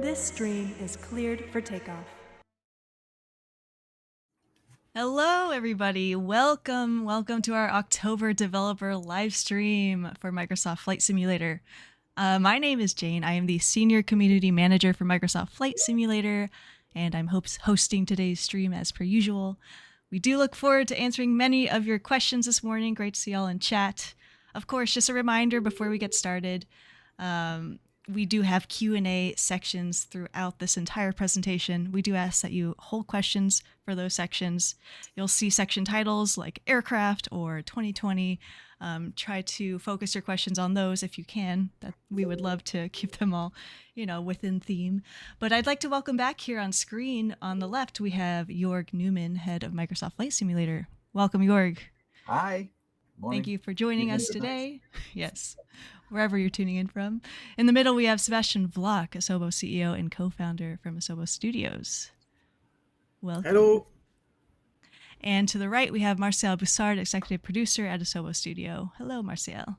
This stream is cleared for takeoff. Hello, everybody. Welcome to our October developer live stream for Microsoft Flight Simulator. My name is Jayne. I am the Senior Community Manager for Microsoft Flight Simulator, and I'm hosting today's stream as per usual. We do look forward to answering many of your questions this morning. Great to see y'all in chat. Of course, just a reminder before we get started, we do have Q&A sections throughout this entire presentation. We do ask that you hold questions for those sections. You'll see section titles like aircraft or 2020. Try to focus your questions on those if you can. That we would love to keep them all, within theme. But I'd like to welcome back here on screen on the left, we have Jorg Neumann, head of Microsoft Flight Simulator. Welcome, Jorg. Hi. Morning. Thank you for joining us today. Yes, wherever you're tuning in from. In the middle, we have Sebastian Wloch, Asobo CEO and co-founder from Asobo Studios. Welcome. Hello. And to the right, we have Martial Bossard, executive producer at Asobo Studio. Hello, Martial.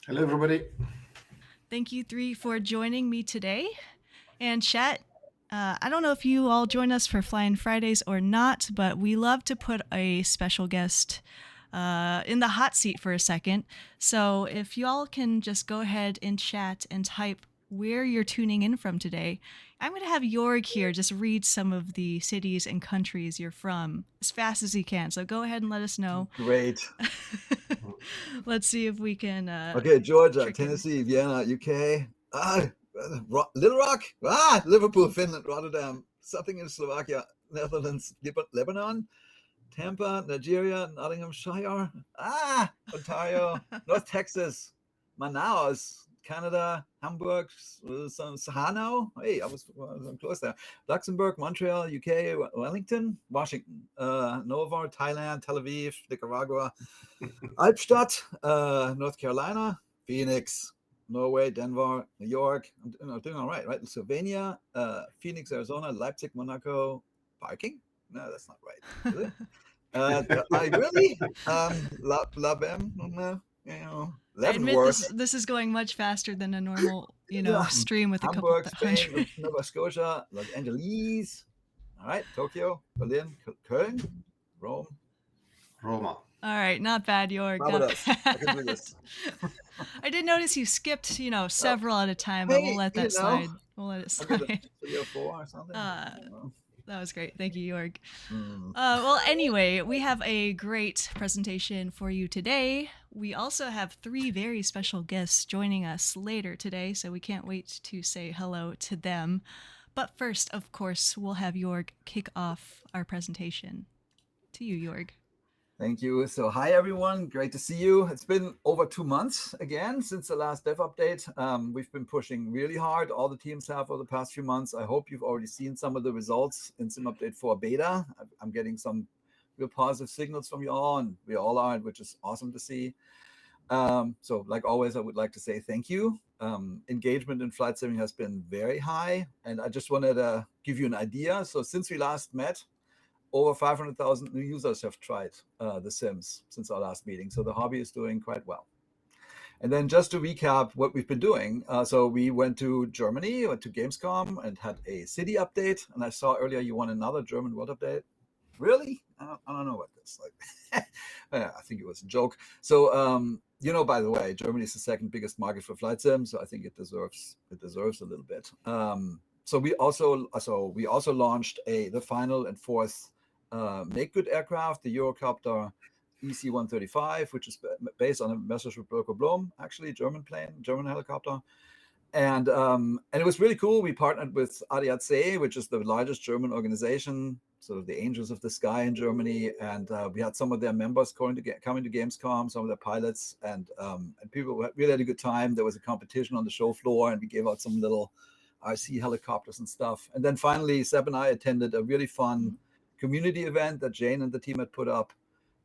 Hello, everybody. Thank you three for joining me today. And chat, I don't know if you all join us for Flying Fridays or not, but we love to put a special guest in the hot seat for a second. So if you all can just go ahead and chat and type where you're tuning in from today, I'm going to have Jorg here just read some of the cities and countries you're from as fast as he can. So go ahead and let us know. Great. Let's see if we can. Okay, Georgia, Tennessee, Vienna, UK, Little Rock, Liverpool, Finland, Rotterdam, something in Slovakia, Netherlands, Lebanon, Tampa, Nigeria, Nottinghamshire, Ontario, North Texas, Manaus, Canada, Hamburg, Hanau. Hey, I was close there. Luxembourg, Montreal, UK, Wellington, Washington, Nova, Thailand, Tel Aviv, Nicaragua, Albstadt, North Carolina, Phoenix, Norway, Denver, New York. I'm doing all right? Slovenia, Phoenix, Arizona, Leipzig, Monaco, Parking? No, that's not right. Is it? Really? I admit this is going much faster than a normal, stream with Hamburg, a couple Spain, Nova Scotia, Los Angeles. All right, Tokyo, Berlin, Köln, Rome. Roma. All right, not bad, Jorg. Marvelous. I can do this. I did notice you skipped, several at a time, but we'll let that slide. We'll let it slide. 3 or 4 or something. That was great. Thank you, Jorg. Well, anyway, we have a great presentation for you today. We also have 3 very special guests joining us later today, so we can't wait to say hello to them. But first, of course, we'll have Jorg kick off our presentation. To you, Jorg. Thank you. So hi, everyone. Great to see you. It's been over 2 months again since the last dev update. We've been pushing really hard. All the teams have over the past few months. I hope you've already seen some of the results in Sim Update 4 beta. I'm getting some real positive signals from you all, and we all are, which is awesome to see. So like always, I would like to say thank you. Engagement in flight sim has been very high, and I just wanted to give you an idea. So since we last met, over 500,000 new users have tried the Sims since our last meeting. So the hobby is doing quite well. And then just to recap what we've been doing. So we went to Germany, went to Gamescom and had a city update. And I saw earlier you want another German world update. Really? I don't know what this like. I think it was a joke. So, by the way, Germany is the second biggest market for flight sim. So I think it deserves a little bit. So we also launched the final and fourth make good aircraft, the Eurocopter EC-135, which is based on a Messerschmitt Bölkow Blohm, actually German helicopter. And it was really cool. We partnered with ADAC, which is the largest German organization, sort of the Angels of the Sky in Germany. And we had some of their members coming to Gamescom, some of their pilots, and people really had a good time. There was a competition on the show floor, and we gave out some little RC helicopters and stuff. And then finally, Seb and I attended a really fun community event that Jayne and the team had put up.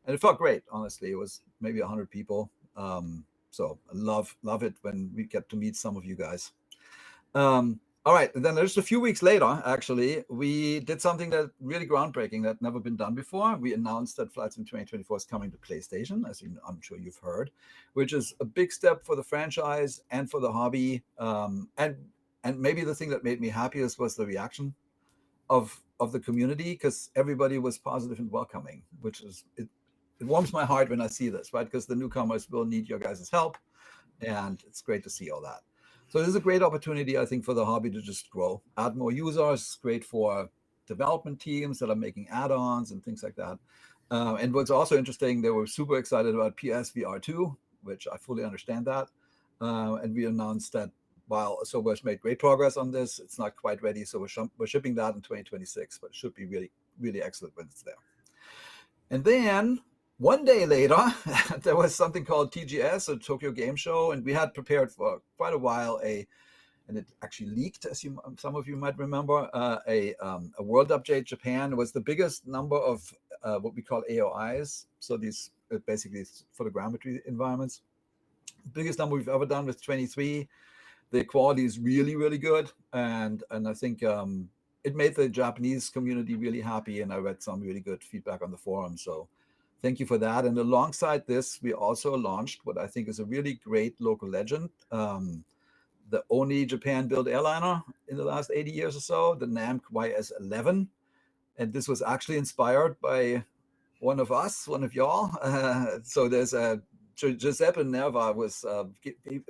And it felt great, honestly. It was maybe 100 people. So I love it when we get to meet some of you guys. All All right, and then just a few weeks later, actually, we did something that really groundbreaking that never been done before. We announced that Flight Sim 2024 is coming to PlayStation, as I'm sure you've heard, which is a big step for the franchise and for the hobby. And maybe the thing that made me happiest was the reaction of the community, because everybody was positive and welcoming, which is it warms my heart when I see this, right? Because the newcomers will need your guys' help, and it's great to see all that. So this is a great opportunity, I think, for the hobby to just grow, add more users. Great for development teams that are making add-ons and things like that. And what's also interesting, they were super excited about PSVR 2, which I fully understand that. And we announced that while Asobo has made great progress on this, it's not quite ready. So we're shipping that in 2026, but it should be really, really excellent when it's there. And then one day later, there was something called TGS, or Tokyo Game Show, and we had prepared for quite a while and it actually leaked, as some of you might remember, a World Update Japan. It was the biggest number of what we call AOIs, so these basically photogrammetry environments. Biggest number we've ever done with 23. The quality is really, really good, and I think it made the Japanese community really happy, and I read some really good feedback on the forum. So thank you for that. And alongside this, we also launched what I think is a really great local legend, the only Japan-built airliner in the last 80 years or so, the NAMC YS-11. And this was actually inspired by one of us, one of y'all. So there's a Giuseppe Nerva was,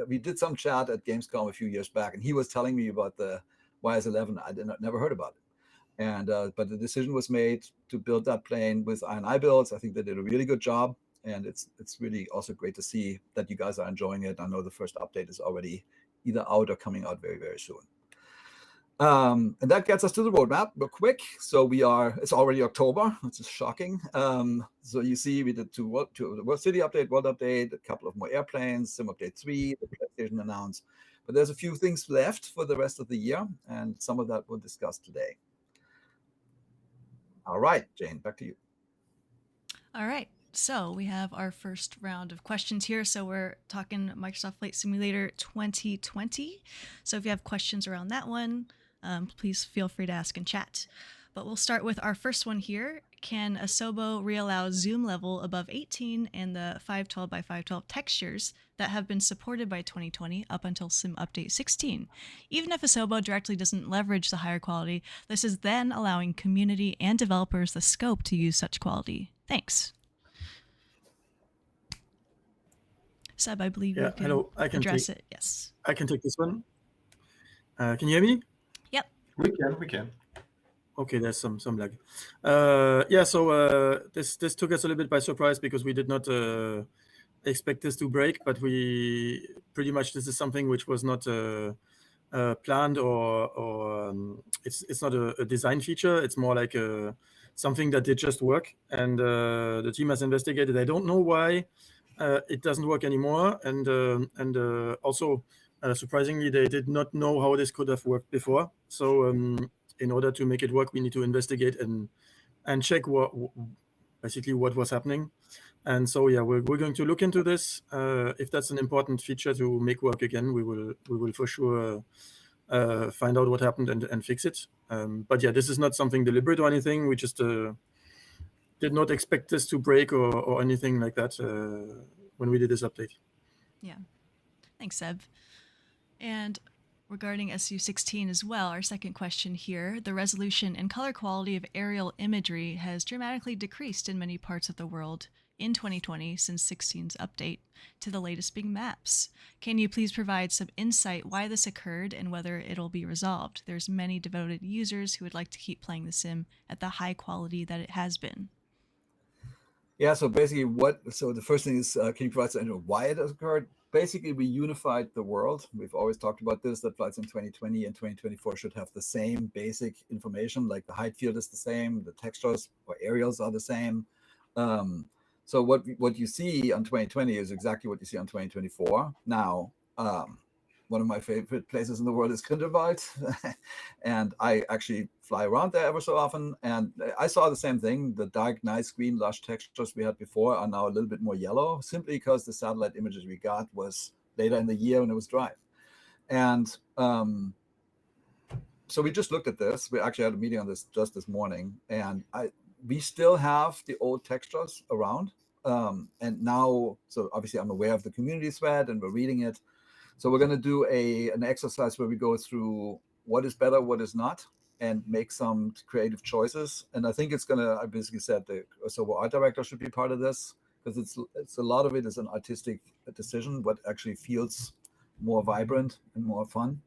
we did some chat at Gamescom a few years back, and he was telling me about the YS-11. I never heard about it. And but the decision was made to build that plane with I&I Builds. I think they did a really good job, and it's really also great to see that you guys are enjoying it. I know the first update is already either out or coming out very, very soon. And that gets us to the roadmap real quick. So it's already October, which is shocking. So you see we did two World City update, World update, a couple of more airplanes, Sim Update 3, the PlayStation announced. But there's a few things left for the rest of the year, and some of that we'll discuss today. All right, Jayne, back to you. All right. So we have our first round of questions here. So we're talking Microsoft Flight Simulator 2020. So if you have questions around that one, please feel free to ask in chat. But we'll start with our first one here. Can Asobo reallow zoom level above 18 and the 512 by 512 textures that have been supported by 2020 up until Sim Update 16? Even if Asobo directly doesn't leverage the higher quality, this is then allowing community and developers the scope to use such quality. Thanks. Seb, I believe you can hello. I can address it. Yes. I can take this one. Can you hear me? Yep. We can. Okay, there's some lag. So this took us a little bit by surprise because we did not expect this to break, but we pretty much this is something which was not planned or it's not a design feature. It's more like something that did just work, and the team has investigated. I don't know why it doesn't work anymore, and also surprisingly, they did not know how this could have worked before. So in order to make it work, we need to investigate and check basically what was happening. And so we're going to look into this. If that's an important feature to make work again, we will for sure find out what happened and fix it. But this is not something deliberate or anything. We just did not expect this to break or anything like that when we did this update. Yeah. Thanks, Seb. And regarding SU16 as well, our second question here, the resolution and color quality of aerial imagery has dramatically decreased in many parts of the world in 2020 since 16's update to the latest big maps. Can you please provide some insight why this occurred and whether it'll be resolved? There's many devoted users who would like to keep playing the sim at the high quality that it has been. Yeah, so basically the first thing is, can you provide some why it has occurred? Basically, we unified the world. We've always talked about this, that flights in 2020 and 2024 should have the same basic information, like the height field is the same, the textures or aerials are the same. So what you see on 2020 is exactly what you see on 2024. Now, one of my favorite places in the world is Grindelwald, and I actually fly around there ever so often, and I saw the same thing. The dark, nice green, lush textures we had before are now a little bit more yellow, simply because the satellite images we got was later in the year when it was dry. And so we just looked at this. We actually had a meeting on this just this morning, and we still have the old textures around. And now, so obviously I'm aware of the community thread and we're reading it. So we're going to do an exercise where we go through what is better, what is not, and make some creative choices. And I think it's going to, I basically said the Asobo art director should be part of this, because it's a lot of it is an artistic decision, what actually feels more vibrant and more fun.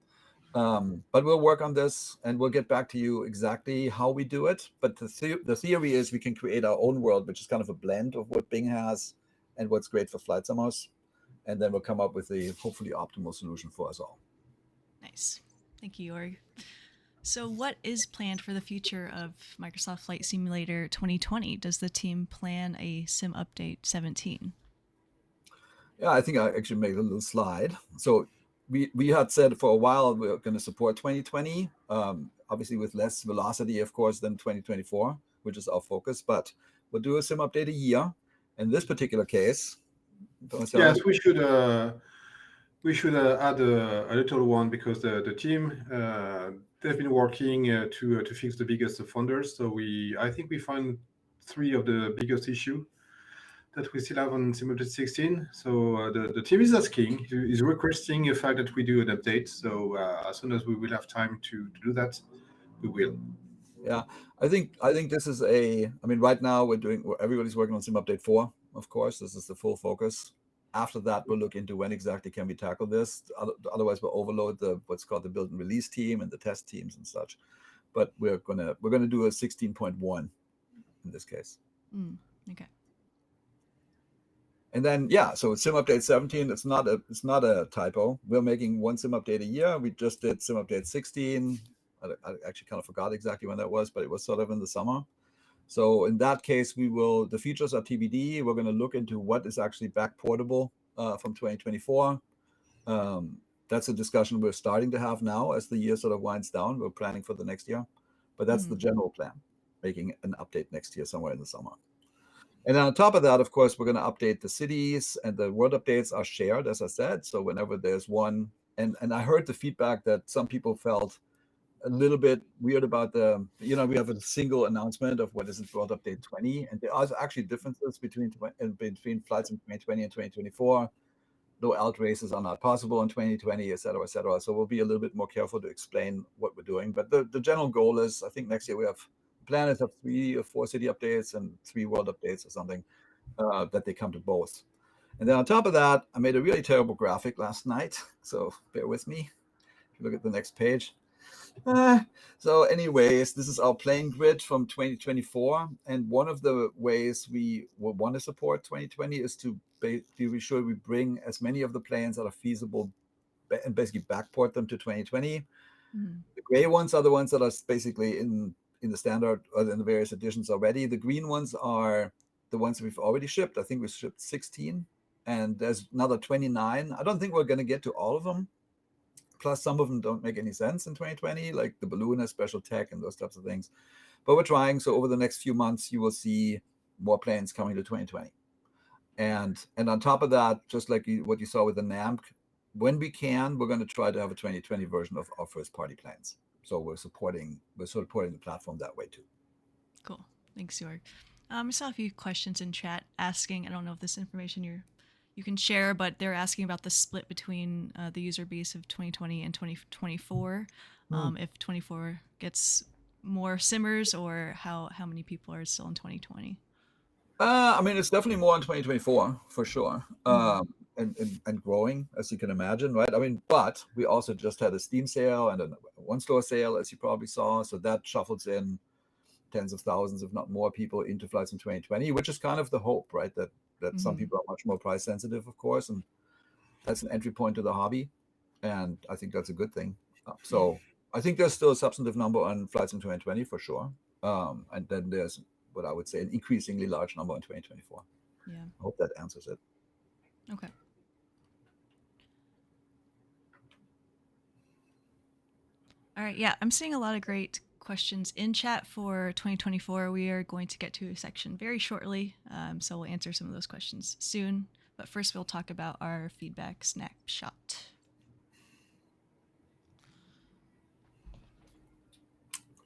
But we'll work on this and we'll get back to you exactly how we do it. But the theory is we can create our own world, which is kind of a blend of what Bing has and what's great for Flight Simmers. And then we'll come up with a hopefully optimal solution for us all. Nice. Thank you, Jorg. So what is planned for the future of Microsoft Flight Simulator 2020? Does the team plan a Sim Update 17? Yeah, I think I actually made a little slide. So we had said for a while we're going to support 2020, obviously with less velocity, of course, than 2024, which is our focus. But we'll do a Sim Update a year. In this particular case, yes, we should add a little one, because the team they've been working to fix the biggest offenders. So I think we find 3 of the biggest issue that we still have on Simulated 16. So the team is asking, is requesting the fact that we do an update. So as soon as we will have time to do that, we will. Yeah, I think this is I mean, right now everybody's working on Sim Update 4, of course. This is the full focus. After that, we'll look into when exactly can we tackle this. Otherwise, we'll overload what's called the build and release team and the test teams and such. But we're gonna do a 16.1 in this case. Okay. And then so Sim Update 17, it's not a typo. We're making one Sim Update a year. We just did Sim Update 16. I actually kind of forgot exactly when that was, but it was sort of in the summer. So in that case, the features are TBD. We're going to look into what is actually back portable from 2024. That's a discussion we're starting to have now as the year sort of winds down. We're planning for the next year, but that's the general plan, making an update next year somewhere in the summer. And then on top of that, of course, we're going to update the cities, and the world updates are shared, as I said. So whenever there's one, and I heard the feedback that some people felt a little bit weird about we have a single announcement of what is it, World Update 20, and there are actually differences between flights in 2020 and 2024. No alt races are not possible in 2020, et cetera, et cetera. So we'll be a little bit more careful to explain what we're doing. But the general goal is, I think next year we have planned to have 3 or 4 city updates and 3 world updates or something, that they come to both. And then on top of that, I made a really terrible graphic last night, so bear with me. If you look at the next page. So anyways, this is our plane grid from 2024. And one of the ways we will want to support 2020 is to be sure we bring as many of the planes that are feasible and basically backport them to 2020. The gray ones are the ones that are basically in the standard or in the various editions already. The green ones are the ones we've already shipped. I think we shipped 16, and there's another 29. I don't think we're going to get to all of them. Plus, some of them don't make any sense in 2020, like the balloon has special tech and those types of things. But we're trying. So over the next few months, you will see more planes coming to 2020. And on top of that, just like what you saw with the NAMC, when we can, we're going to try to have a 2020 version of our first-party planes. So we're supporting the platform that way too. Cool. Thanks, Jorg. I saw a few questions in chat asking, I don't know if this information you can share, but they're asking about the split between the user base of 2020 and 2024. If 24 gets more simmers, or how many people are still in 2020? I mean, it's definitely more in 2024 for sure, and growing, as you can imagine, right? I mean, but we also just had a Steam sale and a one-store sale, as you probably saw, so that shuffles in tens of thousands, if not more, people into flights in 2020, which is kind of the hope, right? That some people are much more price sensitive, of course, and that's an entry point to the hobby, and I think that's a good thing. So I think there's still a substantive number on flights in 2020 for sure, and then there's what I would say an increasingly large number in 2024. Yeah. I hope that answers it. Okay. All right. Yeah, I'm seeing a lot of great questions in chat for 2024. We are going to get to a section very shortly, so we'll answer some of those questions soon. But first, we'll talk about our feedback snapshot.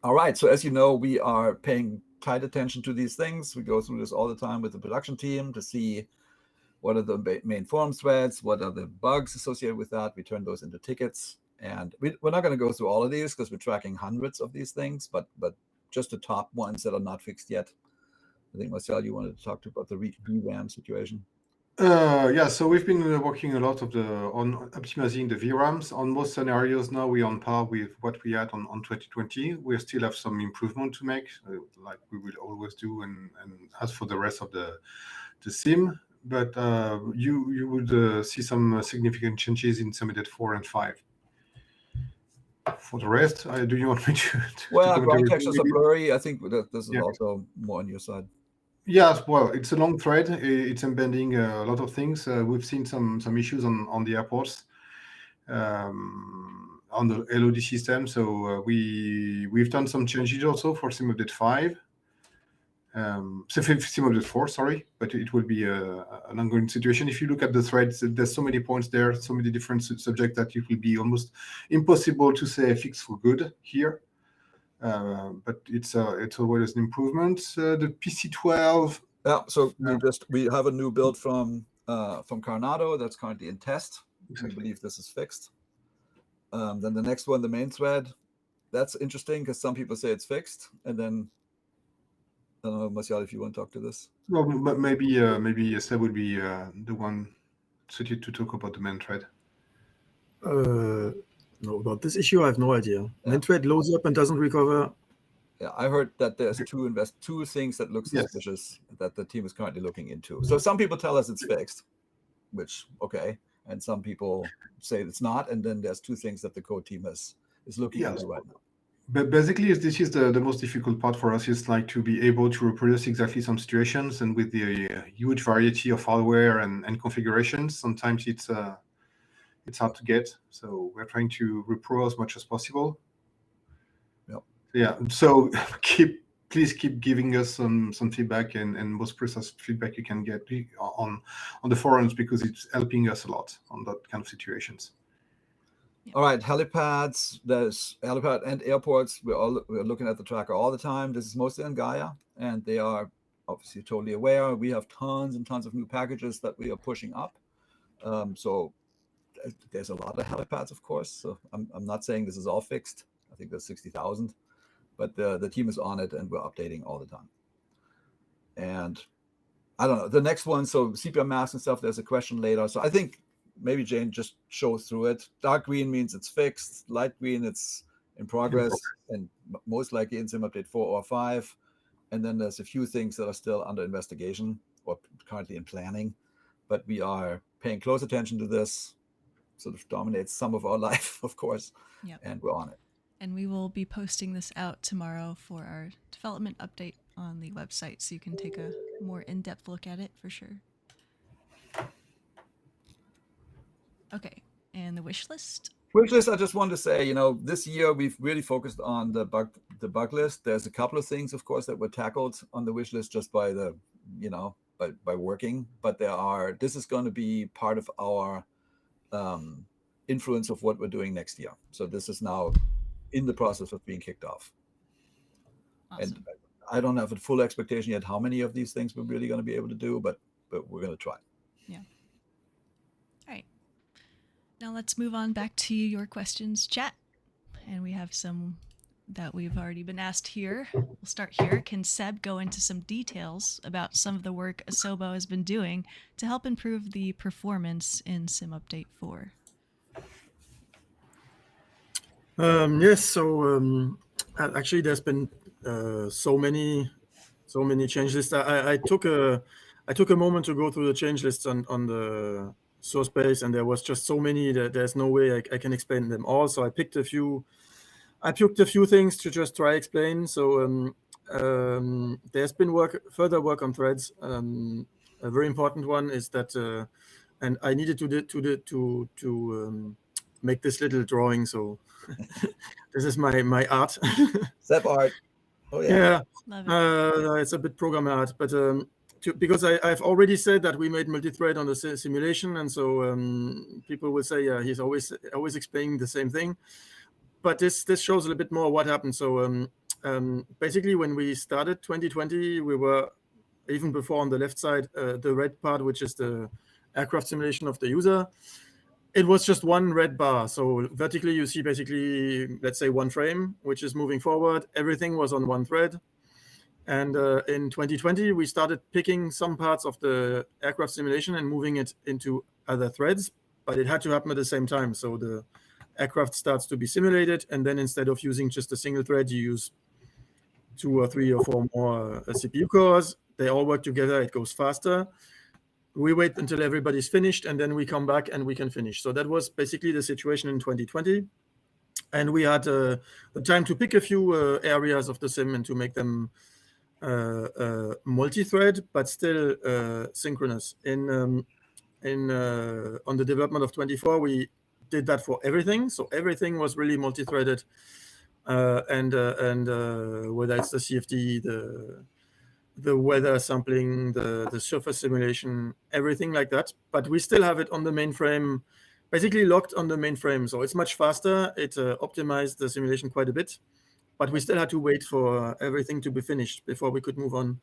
All right. So as you know, we are paying tight attention to these things. We go through this all the time with the production team to see what are the main forum threads, what are the bugs associated with that. We turn those into tickets. And we're not going to go through all of these because we're tracking hundreds of these things, but just the top ones that are not fixed yet. I think, Martial, you wanted to talk about the VRAM situation. Yeah, so we've been working a lot on optimizing the VRAMs. On most scenarios now, we're on par with what we had on 2020. We still have some improvement to make, like we will always do, and as for the rest of the sim. But you would see some significant changes in Simulated 4 and 5. For the rest, do you want me to well, comment ground textures are maybe? blurry. I think that this is Yeah. also more on your side. Yes, well, it's a long thread. It's embedding a lot of things. We've seen some issues on the airports, on the LOD system. So we've done some changes also for Simulated 5. Simulated 4, sorry, but it will be an ongoing situation. If you look at the threads, there's so many points there, so many different subjects that it will be almost impossible to say fix for good here. But it's always an improvement. The PC12. Yeah, so we have a new build from Carnado that's currently in test. Exactly. We believe this is fixed. Then the next one, the main thread, that's interesting because some people say it's fixed, and then I don't know, Martial, if you want to talk to this. Well, maybe Seb would be the one suited to talk about the main thread. No, about this issue, I have no idea. Yeah. Main thread loads up and doesn't recover. Yeah, I heard that there's two things that look suspicious that the team is currently looking into. So some people tell us it's fixed, which okay, and some people say it's not, and then there's two things that the code team is looking into right now. But basically, this is the most difficult part for us. Is like to be able to reproduce exactly some situations, and with the huge variety of hardware and configurations, sometimes it's hard to get. So we're trying to repro as much as possible. Yep. Yeah. So please keep giving us some feedback and most precise feedback you can get on the forums, because it's helping us a lot on that kind of situations. All right, helipads. There's helipad and airports. We're looking at the tracker all the time. This is mostly on Gaia, and they are obviously totally aware. We have tons and tons of new packages that we are pushing up. So there's a lot of helipads, of course. So I'm not saying this is all fixed. I think there's 60,000, but the team is on it, and we're updating all the time. And I don't know the next one. So CPM mask and stuff. There's a question later. So I think maybe Jayne just show through it. Dark green means it's fixed. Light green, it's in progress, and most likely in Sim Update 4 or 5. And then there's a few things that are still under investigation or currently in planning. But we are paying close attention to this. Sort of dominates some of our life, of course. Yep. And we're on it. And we will be posting this out tomorrow for our development update on the website, so you can take a more in-depth look at it for sure. Okay, and the wish list? Wish list, I just want to say, this year we've really focused on the bug list. There's a couple of things, of course, that were tackled on the wish list just by the, by working. But this is going to be part of our influence of what we're doing next year. So this is now in the process of being kicked off. Awesome. And I don't have a full expectation yet how many of these things we're really going to be able to do, but we're going to try. Yeah. All right. Now let's move on back to your questions chat. And we have some that we've already been asked here. We'll start here. Can Seb go into some details about some of the work Asobo has been doing to help improve the performance in Sim Update 4? Yes, so actually there's been so many change lists. I took a moment to go through the change lists on the source base, and there was just so many that there's no way I can explain them all. So I picked a few things to just try explain. So there's been further work on threads. A very important one is that, and I needed to make this little drawing. So this is my art. Seb art. Oh yeah. Yeah. Love it. It's a bit program art, but because I've already said that we made multi-thread on the simulation, and so people will say he's always explaining the same thing. But this shows a little bit more what happened. So basically when we started 2020, we were, even before on the left side, the red part, which is the aircraft simulation of the user. It was just one red bar. So vertically, you see basically, let's say, one frame, which is moving forward. Everything was on one thread. And in 2020, we started picking some parts of the aircraft simulation and moving it into other threads, but it had to happen at the same time. So the aircraft starts to be simulated, and then instead of using just a single thread, you use 2 or 3 or 4 more CPU cores. They all work together. It goes faster. We wait until everybody's finished, and then we come back and we can finish. So that was basically the situation in 2020. And we had the time to pick a few areas of the sim and to make them multi-thread, but still synchronous. On the development of 24, we did that for everything. So everything was really multi-threaded, and whether it's the CFD, the weather sampling, the surface simulation, everything like that. But we still have it on the mainframe, basically locked on the mainframe. So it's much faster. It optimized the simulation quite a bit, but we still had to wait for everything to be finished before we could move on.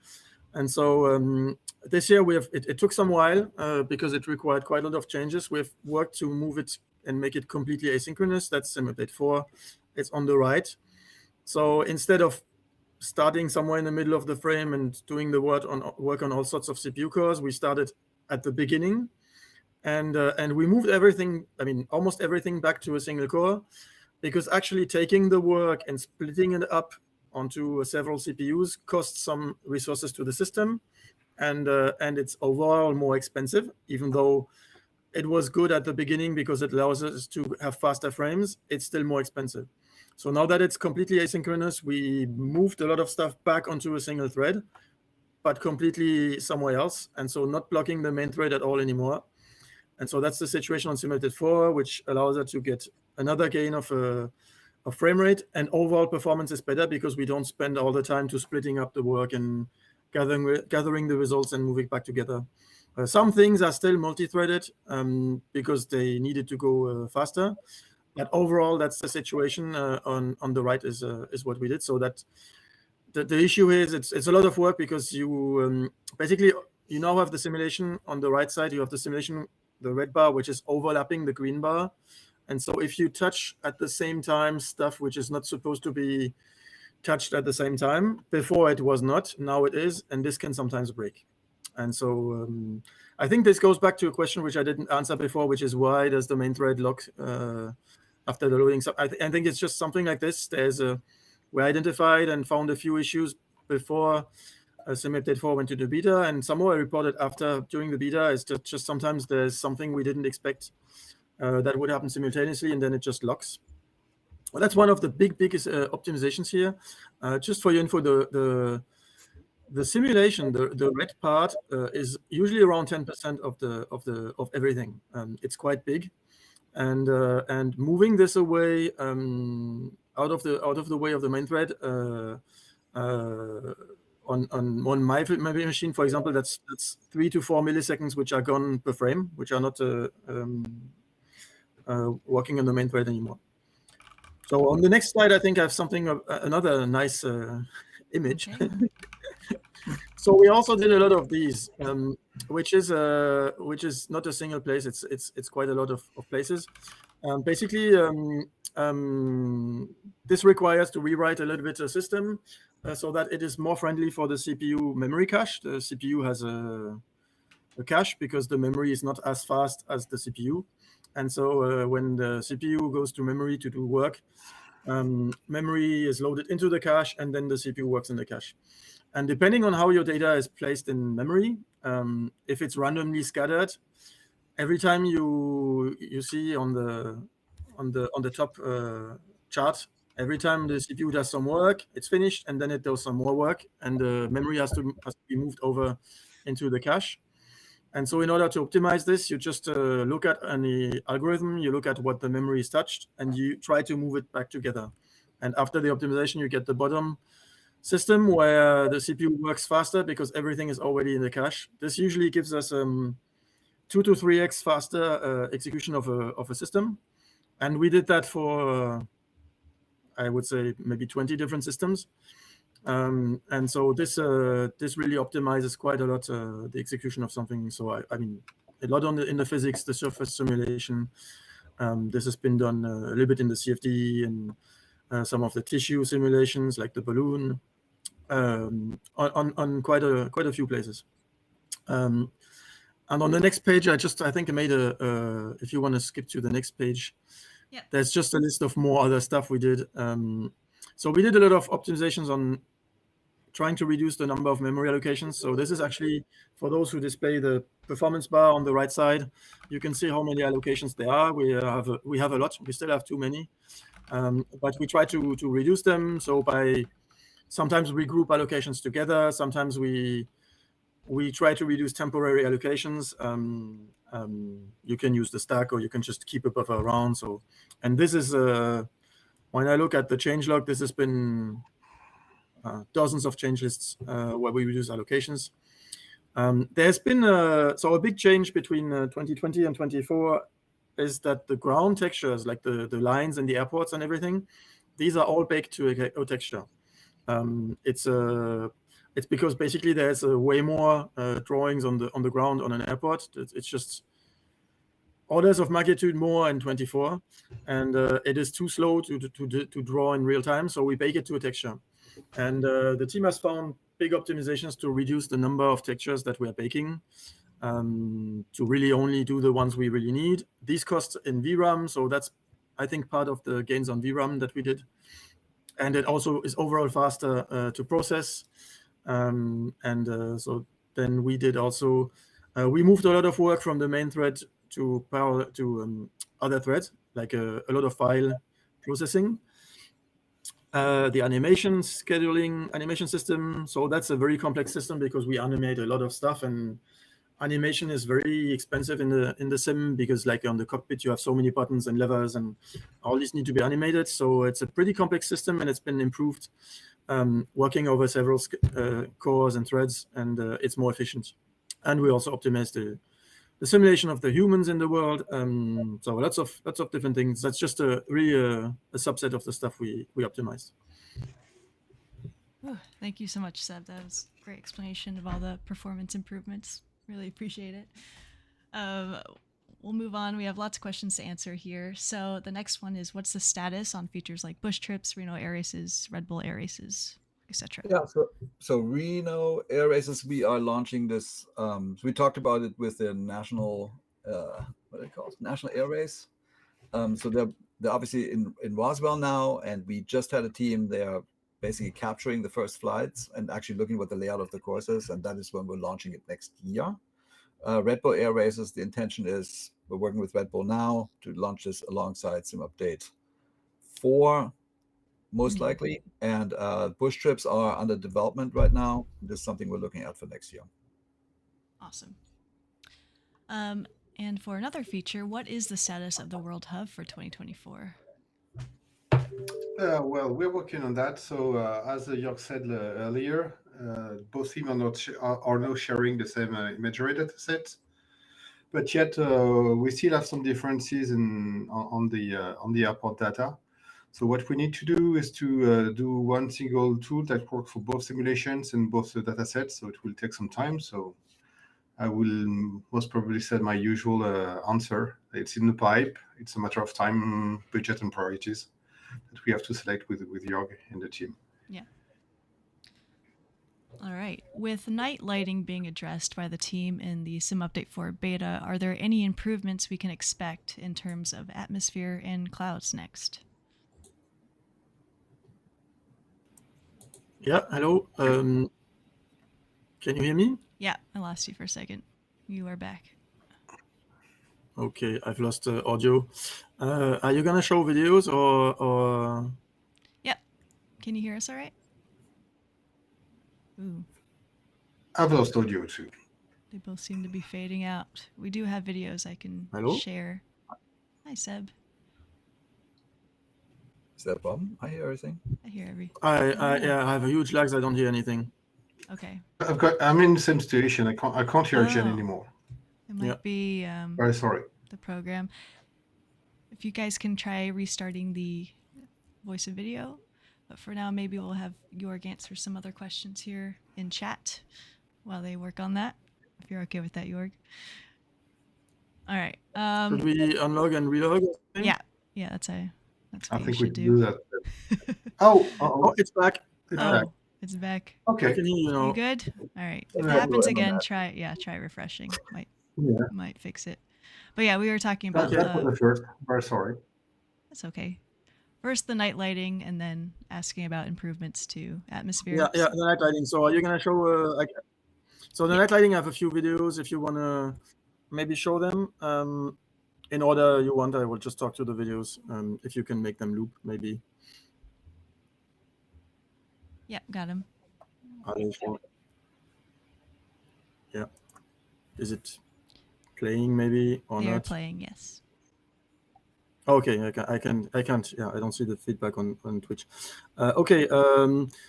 And so this year it took some while because it required quite a lot of changes. We've worked to move it and make it completely asynchronous. That's sim update 4. It's on the right. So instead of starting somewhere in the middle of the frame and doing the work on all sorts of CPU cores, we started at the beginning, and we moved everything, I mean, almost everything back to a single core, because actually taking the work and splitting it up onto several CPUs costs some resources to the system, and it's overall more expensive, even though it was good at the beginning because it allows us to have faster frames. It's still more expensive. So now that it's completely asynchronous, we moved a lot of stuff back onto a single thread, but completely somewhere else. And so not blocking the main thread at all anymore. And so that's the situation on Simulated 4, which allows us to get another gain of frame rate, and overall performance is better because we don't spend all the time to splitting up the work and gathering the results and moving back together. Some things are still multi-threaded because they needed to go faster. But overall, that's the situation. On the right is what we did. So that the issue is it's a lot of work because you basically you now have the simulation on the right side. You have the simulation, the red bar, which is overlapping the green bar. And so if you touch at the same time stuff which is not supposed to be touched at the same time, before it was not, now it is, and this can sometimes break. And so I think this goes back to a question which I didn't answer before, which is why does the main thread lock after the loading? So I think it's just something like this. We identified and found a few issues before Sim Update 4 went to the beta, and some more I reported after during the beta. Is just sometimes there's something we didn't expect that would happen simultaneously, and then it just locks. Well, that's one of the biggest optimizations here. Just for your info, the simulation, the red part is usually around 10% of everything. It's quite big, and moving this away out of the way of the main thread on my machine, for example, that's 3 to 4 milliseconds which are gone per frame, which are not working on the main thread anymore. So on the next slide, I think I have something another nice image. Okay. So we also did a lot of these, which is not a single place. It's quite a lot of places. Basically, this requires to rewrite a little bit the system so that it is more friendly for the CPU memory cache. The CPU has a cache because the memory is not as fast as the CPU, and so when the CPU goes to memory to do work, memory is loaded into the cache, and then the CPU works in the cache. And depending on how your data is placed in memory, if it's randomly scattered, every time you see on the top chart, every time the CPU does some work, it's finished, and then it does some more work, and the memory has to be moved over into the cache. And so in order to optimize this, you just look at any algorithm, you look at what the memory is touched, and you try to move it back together. And after the optimization, you get the bottom system where the CPU works faster because everything is already in the cache. This usually gives us 2 to 3x faster execution of a system. And we did that for I would say maybe 20 different systems. And so this really optimizes quite a lot the execution of something. So I mean, a lot in the physics, the surface simulation. This has been done a little bit in the CFD and some of the tissue simulations, like the balloon, on quite a few places. And on the next page, I think I made if you want to skip to the next page, there's just a list of more other stuff we did. So we did a lot of optimizations on trying to reduce the number of memory allocations. So this is actually, for those who display the performance bar on the right side, you can see how many allocations there are. We have a lot. We still have too many, but we try to reduce them. So sometimes we group allocations together. Sometimes we try to reduce temporary allocations. You can use the stack, or you can just keep a buffer around. So, and this is when I look at the changelog, this has been dozens of change lists where we reduce allocations. There's been a big change between 2020 and 2024 is that the ground textures, like the lines and the airports and everything, these are all baked to a texture. It's because basically there's way more drawings on the ground on an airport. It's just orders of magnitude more in 24, and it is too slow to draw in real time. So we bake it to a texture. And the team has found big optimizations to reduce the number of textures that we are baking, to really only do the ones we really need. These cost in VRAM, so that's, I think, part of the gains on VRAM that we did. And it also is overall faster to process. So then we did also, we moved a lot of work from the main thread to other threads, like a lot of file processing. The animation system. So that's a very complex system because we animate a lot of stuff, and animation is very expensive in the sim because, like, on the cockpit you have so many buttons and levers, and all these need to be animated. So it's a pretty complex system, and it's been improved working over several cores and threads, and it's more efficient. And we also optimized the simulation of the humans in the world. So lots of different things. That's just really a subset of the stuff we optimized. Ooh, thank you so much, Seb. That was a great explanation of all the performance improvements. Really appreciate it. We'll move on. We have lots of questions to answer here. So the next one is, what's the status on features like bush trips, Reno air races, Red Bull air races, etc.? Yeah, so Reno air races, we are launching this. So we talked about it with the national, what are they called? National air race. So they're obviously in Roswell now, and we just had a team. They are basically capturing the first flights and actually looking what the layout of the course is, and that is when we're launching it next year. Red Bull air races, the intention is we're working with Red Bull now to launch this alongside Sim Update 4, most likely. And bush trips are under development right now. This is something we're looking at for next year. Awesome. And for another feature, what is the status of the World Hub for 2024? Well, we're working on that. So as Jorg said earlier, both teams are now sharing the same imagery data set, but yet we still have some differences on the airport data. So what we need to do is to do one single tool that works for both simulations and both data sets. So it will take some time. So I will most probably say my usual answer. It's in the pipe. It's a matter of time, budget, and priorities that we have to select with Jorg and the team. Yeah. All right. With night lighting being addressed by the team in the Sim Update 4 beta, are there any improvements we can expect in terms of atmosphere and clouds next? Yeah, hello. Can you hear me? Yeah, I lost you for a second. You are back. Okay, I've lost audio. Are you gonna show videos or? Yep. Can you hear us all right? Ooh. I've lost audio too. They both seem to be fading out. We do have videos I can share. Hi, Seb. Is that a problem? I hear everything. I hear everything. I have a huge lag. I don't hear anything. Okay. I'm in the same situation. I can't hear Jayne anymore. It might be very sorry. The program. If you guys can try restarting the voice and video. But for now, maybe we'll have Jorg answer some other questions here in chat while they work on that, if you're okay with that, Jorg. All right. Should we unlog and relog? Yeah, that's what I you think we should can do. do that. Oh, Oh, it's back. It's back. It's back. I okay. can hear you now. You good? All right. If Yeah, that happens go ahead on again, that. try refreshing. Yeah, Might fix it. But yeah, we were talking about that was the first. Very sorry. That's okay. First the night lighting, and then asking about improvements to atmosphere. Yeah, the night lighting. So are you gonna show? So the night lighting, I have a few videos. If you wanna maybe show them in order you want, I will just talk to the videos. If you can make them loop, maybe. Yeah, got him. Yeah. Is it playing maybe or They are not? playing, yes. Okay, I can't. Yeah, I don't see the feedback on Twitch. Okay,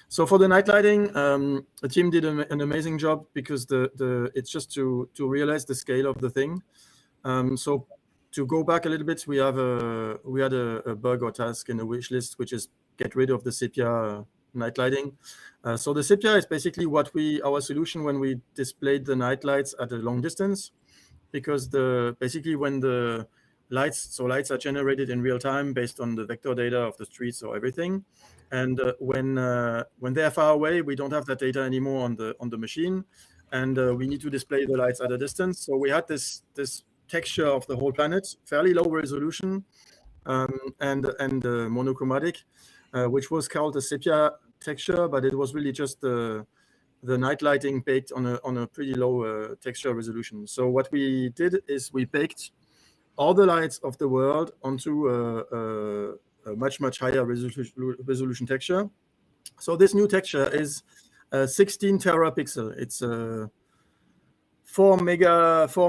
so for the night lighting, the team did an amazing job because it's just to realize the scale of the thing. So to go back a little bit, we had a bug or task in the wish list, which is get rid of the sepia night lighting. So the sepia is basically our solution when we displayed the night lights at a long distance, because basically when the lights are generated in real time based on the vector data of the streets or everything, and when they are far away, we don't have that data anymore on the machine, and we need to display the lights at a distance. So we had this texture of the whole planet, fairly low resolution, and monochromatic, which was called the sepia texture, but it was really just the night lighting baked on a pretty low texture resolution. So what we did is we baked all the lights of the world onto a much higher resolution texture. So this new texture is 16 terapixel. It's 4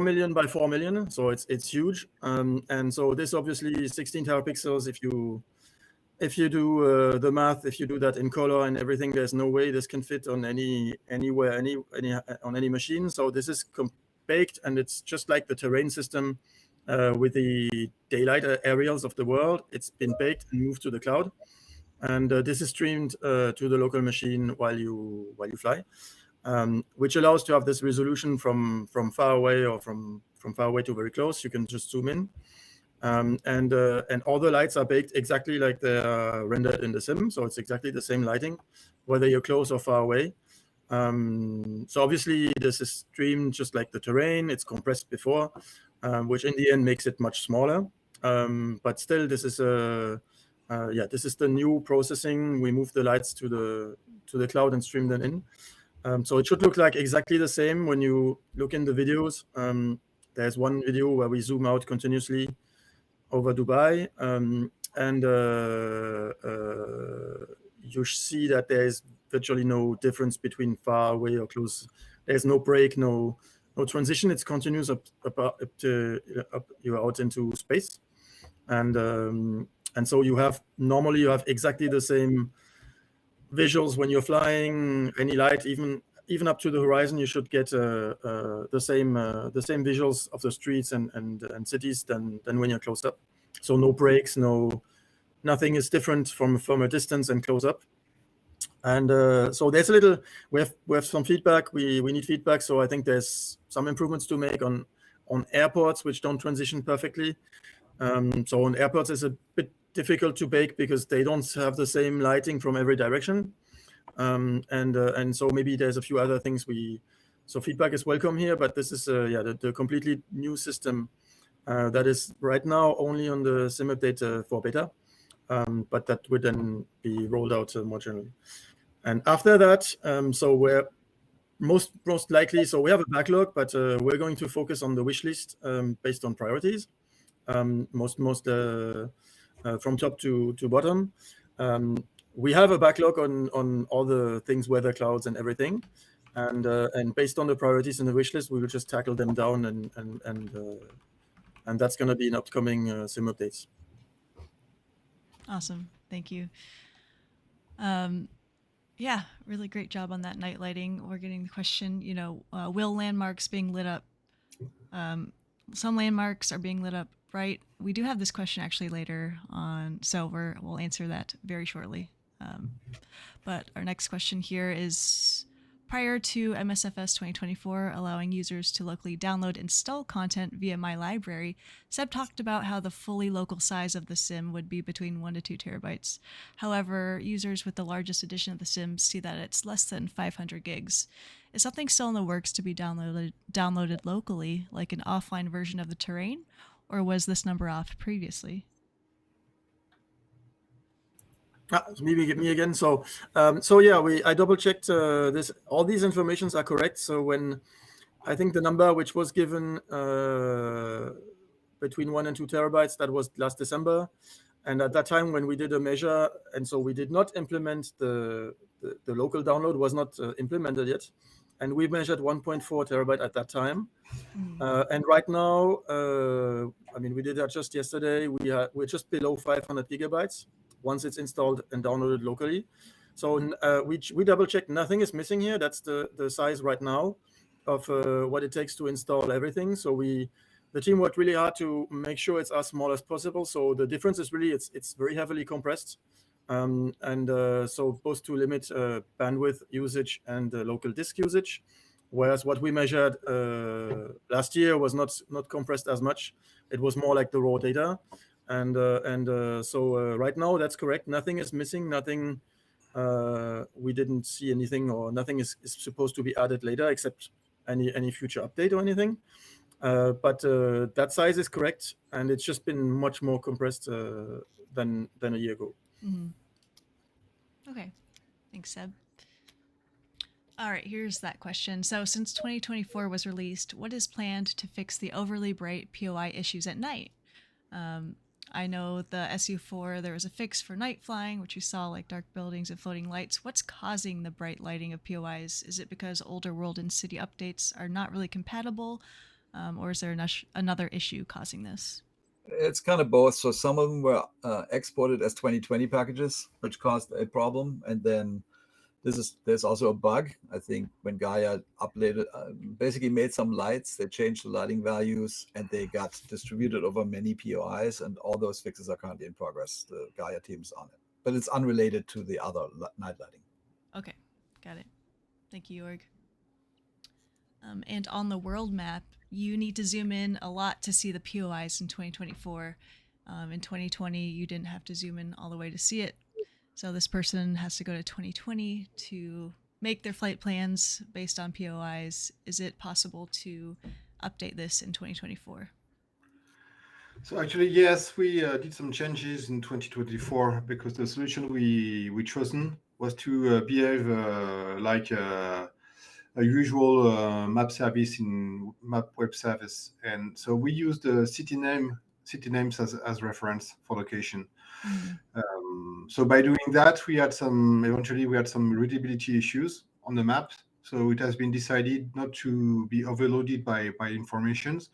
million by 4 million. So it's huge. And so this obviously 16 terapixels. If you do the math, if you do that in color and everything, there's no way this can fit on anywhere, on any machine. So this is baked, and it's just like the terrain system with the daylight aerials of the world. It's been baked and moved to the cloud, and this is streamed to the local machine while you fly, which allows to have this resolution from far away or from far away to very close. You can just zoom in. And all the lights are baked exactly like they're rendered in the sim, so it's exactly the same lighting, whether you're close or far away. So obviously this is streamed just like the terrain. It's compressed before, which in the end makes it much smaller. But still, this is this is the new processing. We move the lights to the cloud and stream them in. So it should look like exactly the same when you look in the videos. There's one video where we zoom out continuously over Dubai, and you see that there is virtually no difference between far away or close. There's no break, no transition. It's continuous up you're out into space, and so normally you have exactly the same visuals when you're flying. Any light, even up to the horizon, you should get the same visuals of the streets and cities than when you're close up. So no breaks, nothing is different from a distance and close up. And so there's we have some feedback. We need feedback. So I think there's some improvements to make on airports which don't transition perfectly. So on airports it's a bit difficult to bake because they don't have the same lighting from every direction. And so maybe there's a few other things so feedback is welcome here, but this is the completely new system that is right now only on the sim update for beta, but that would then be rolled out more generally. And after that, so we're most likely, so we have a backlog, but we're going to focus on the wish list based on priorities, most from top to bottom. We have a backlog on all the things, weather, clouds, and everything, and based on the priorities in the wish list, we will just tackle them down, and that's going to be in upcoming sim updates. Awesome, thank you. Yeah, really great job on that night lighting. We're getting the question, will landmarks being lit up? Some landmarks are being lit up Bright? We do have this question actually later on, so we'll answer that very shortly. But our next question here is, prior to MSFS 2024 allowing users to locally download and install content via My Library, Seb talked about how the fully local size of the sim would be between 1 to 2 terabytes. However, users with the largest edition of the sim see that it's less than 500 gigs. Is something still in the works to be downloaded locally, like an offline version of the terrain, or was this number off previously? Me again. So yeah, I double checked this. All these informations are correct. So when I think the number which was given between 1 and 2 terabytes, that was last December, and at that time when we did a measure, and so we did not implement the local download was not implemented yet, and we measured 1.4 terabyte at that time. And right now, I mean, we did that just yesterday. We're just below 500 gigabytes once it's installed and downloaded locally. So we double checked. Nothing is missing here. That's the size right now of what it takes to install everything. So the team worked really hard to make sure it's as small as possible. So the difference is really it's very heavily compressed, so both to limit bandwidth usage and local disk usage. Whereas what we measured last year was not compressed as much. It was more like the raw data. So right now, that's correct. Nothing is missing. Nothing. We didn't see anything, or nothing is supposed to be added later, except any future update or anything. But that size is correct, and it's just been much more compressed than a year ago. Okay, thanks, Seb. All right, here's that question. So since 2024 was released, what is planned to fix the overly bright POI issues at night? I know the SU4, there was a fix for night flying, which you saw like dark buildings and floating lights. What's causing the bright lighting of POIs? Is it because older world and city updates are not really compatible? Or is there another issue causing this? It's kind of both. So some of them were exported as 2020 packages, which caused a problem. And then there's also a bug. I think when Gaia uploaded, basically made some lights, they changed the lighting values and they got distributed over many POIs, and all those fixes are currently in progress. The Gaia team's on it, but it's unrelated to the other night lighting. Okay, got it. Thank you, Jorg. And on the world map, you need to zoom in a lot to see the POIs in 2024. In 2020, you didn't have to zoom in all the way to see it. So this person has to go to 2020 to make their flight plans based on POIs. Is it possible to update this in 2024? So actually, yes, we did some changes in 2024 because the solution we chosen was to behave like a usual map service in map web service, and so we used the city names as reference for location. So by doing that, eventually we had some readability issues on the map. So it has been decided not to be overloaded by informations,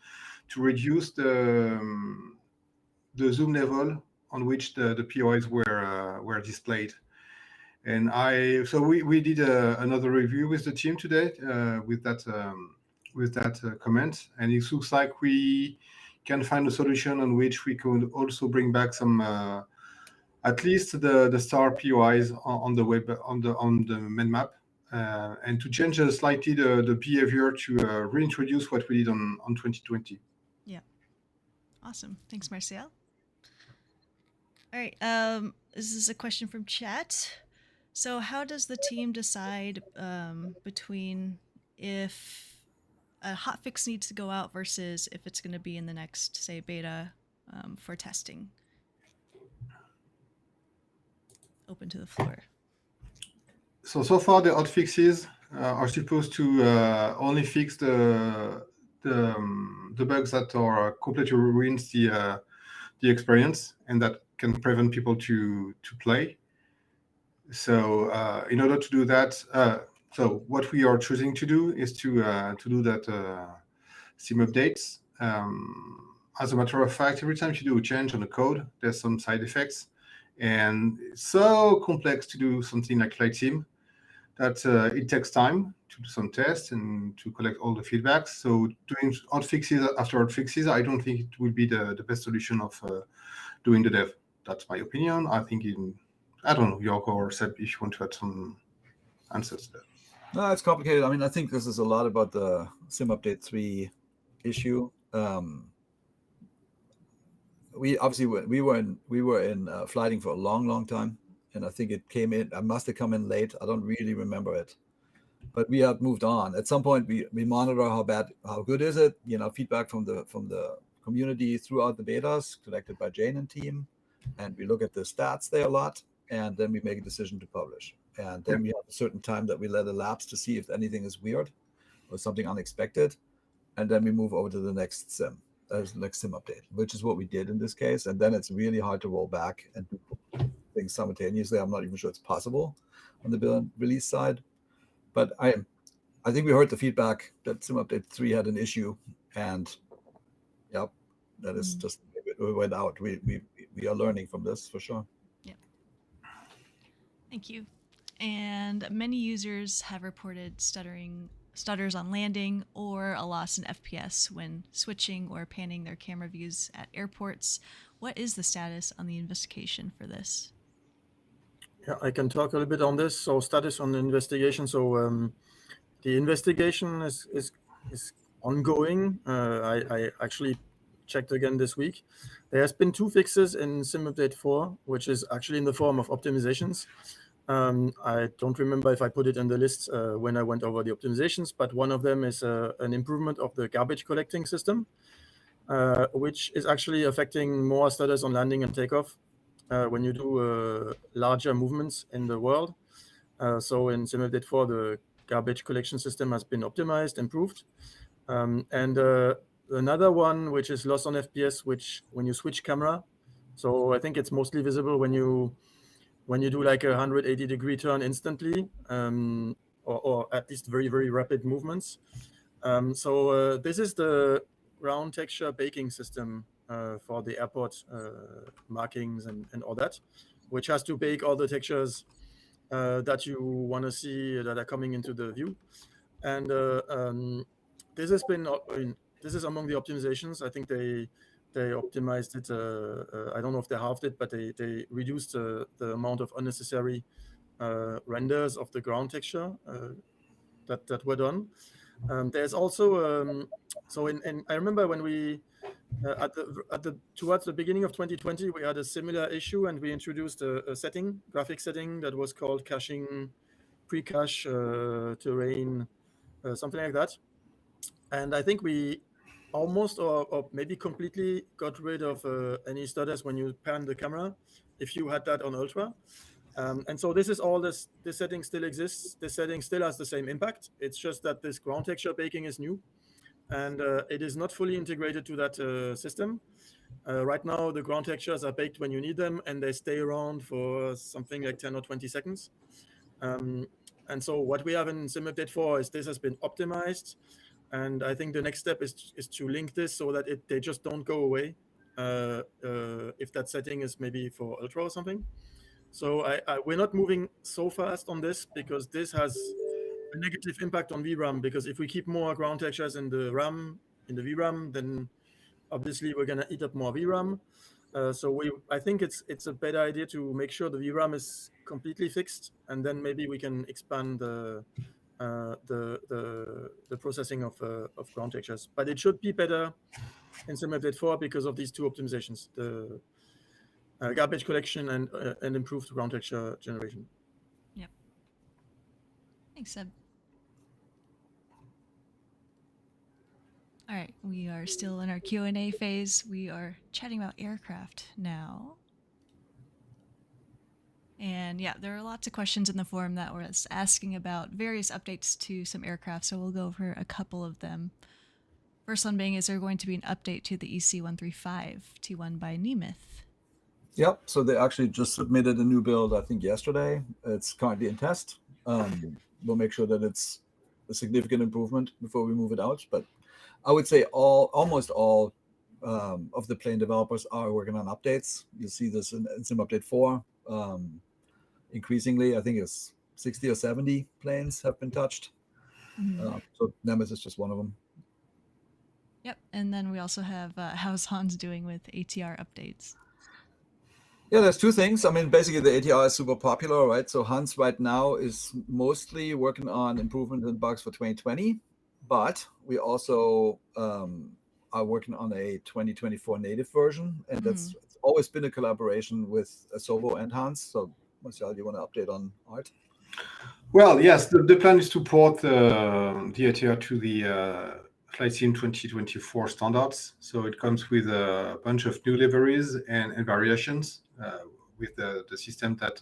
to reduce the zoom level on which the POIs were displayed. And so we did another review with the team today with that comment, and it looks like we can find a solution on which we could also bring back some at least the star POIs on the web on the main map, and to change slightly the behavior to reintroduce what we did on 2020. Yeah, awesome. Thanks, Martial. All right, this is a question from chat. So how does the team decide between if a hotfix needs to go out versus if it's going to be in the next, say, beta for testing? Open to the floor. So far, the hotfixes are supposed to only fix the bugs that are completely ruins the experience and that can prevent people to play. So in order to do that, so what we are choosing to do is to do that sim updates. As a matter of fact, every time you do a change on the code, there's some side effects. And it's so complex to do something like flight sim that it takes time to do some tests and to collect all the feedbacks. So doing hot fixes after hot fixes, I don't think it will be the best solution of doing the dev. That's my opinion. I think I don't know, Jorg or Seb, if you want to add some answers there. No, it's complicated. I mean, I think this is a lot about the Sim Update 3 issue. We obviously we were in flighting for a long time, and I think it came in. I must have come in late. I don't really remember it, but we have moved on. At some point, we monitor how good is it. Feedback from the community throughout the betas collected by Jayne and team, and we look at the stats there a lot, and then we make a decision to publish. And then we have a certain time that we let elapse to see if anything is weird or something unexpected, and then we move over to the next sim update, which is what we did in this case. And then it's really hard to roll back and do things simultaneously. I'm not even sure it's possible on the build release side, but I think we heard the feedback that Sim Update 3 had an issue, and that is just we went out. We are learning from this for sure. Yeah. Thank you. And many users have reported stutters on landing or a loss in FPS when switching or panning their camera views at airports. What is the status on the investigation for this? Yeah, I can talk a little bit on this. So status on the investigation. So the investigation is ongoing. I actually checked again this week. There has been 2 fixes in Sim Update 4, which is actually in the form of optimizations. I don't remember if I put it in the list when I went over the optimizations, but one of them is an improvement of the garbage collecting system, which is actually affecting more stutters on landing and takeoff when you do larger movements in the world. So in Sim Update 4, the garbage collection system has been optimized, improved. And another one, which is loss on FPS, which when you switch camera, so I think it's mostly visible when you do like a 180-degree turn instantly, or at least very, very rapid movements. So this is the ground texture baking system for the airport markings and all that, which has to bake all the textures that you want to see that are coming into the view. And this has been, this is among the optimizations. I think they optimized it. I don't know if they halved it, but they reduced the amount of unnecessary renders of the ground texture that were done. There's also so I remember when we towards the beginning of 2020 we had a similar issue, and we introduced a graphic setting that was called caching, pre-cache terrain, something like that. And I think we almost or maybe completely got rid of any stutters when you pan the camera if you had that on ultra. And so this is all this setting still exists. This setting still has the same impact. It's just that this ground texture baking is new, and it is not fully integrated to that system. Right now, the ground textures are baked when you need them, and they stay around for something like 10 or 20 seconds. And so what we have in Sim Update 4 is this has been optimized. And I think the next step is to link this so that they just don't go away if that setting is maybe for ultra or something. So we're not moving so fast on this because this has a negative impact on VRAM, because if we keep more ground textures in the VRAM, then obviously we're going to eat up more VRAM. So I think it's a better idea to make sure the VRAM is completely fixed, and then maybe we can expand the processing of ground textures. But it should be better in Sim Update 4 because of these 2 optimizations: the garbage collection and improved ground texture generation. Yep. Thanks, Seb. All right, we are still in our Q&A phase. We are chatting about aircraft now. And yeah, there are lots of questions in the forum that were asking about various updates to some aircraft, so we'll go over a couple of them. First one being, is there going to be an update to the EC135 T1 by Nemeth? Yep, so they actually just submitted a new build, I think, yesterday. It's currently in test. We'll make sure that it's a significant improvement before we move it out. But I would say almost all of the plane developers are working on updates. You'll see this in Sim Update 4. Increasingly, I think it's 60 or 70 planes have been touched. So Nemesis is just one of them. Yep. And then we also have how's Hans doing with ATR updates? Yeah, there's two things. I mean, basically the ATR is super popular, right? So Hans right now is mostly working on improvements and bugs for 2020, but we also are working on a 2024 native version, and it's always been a collaboration with Asobo and Hans. So Martial, do you want to update on art? Well, yes, the plan is to port the ATR to the Flight Sim 2024 standards. So it comes with a bunch of new liveries and variations with the system that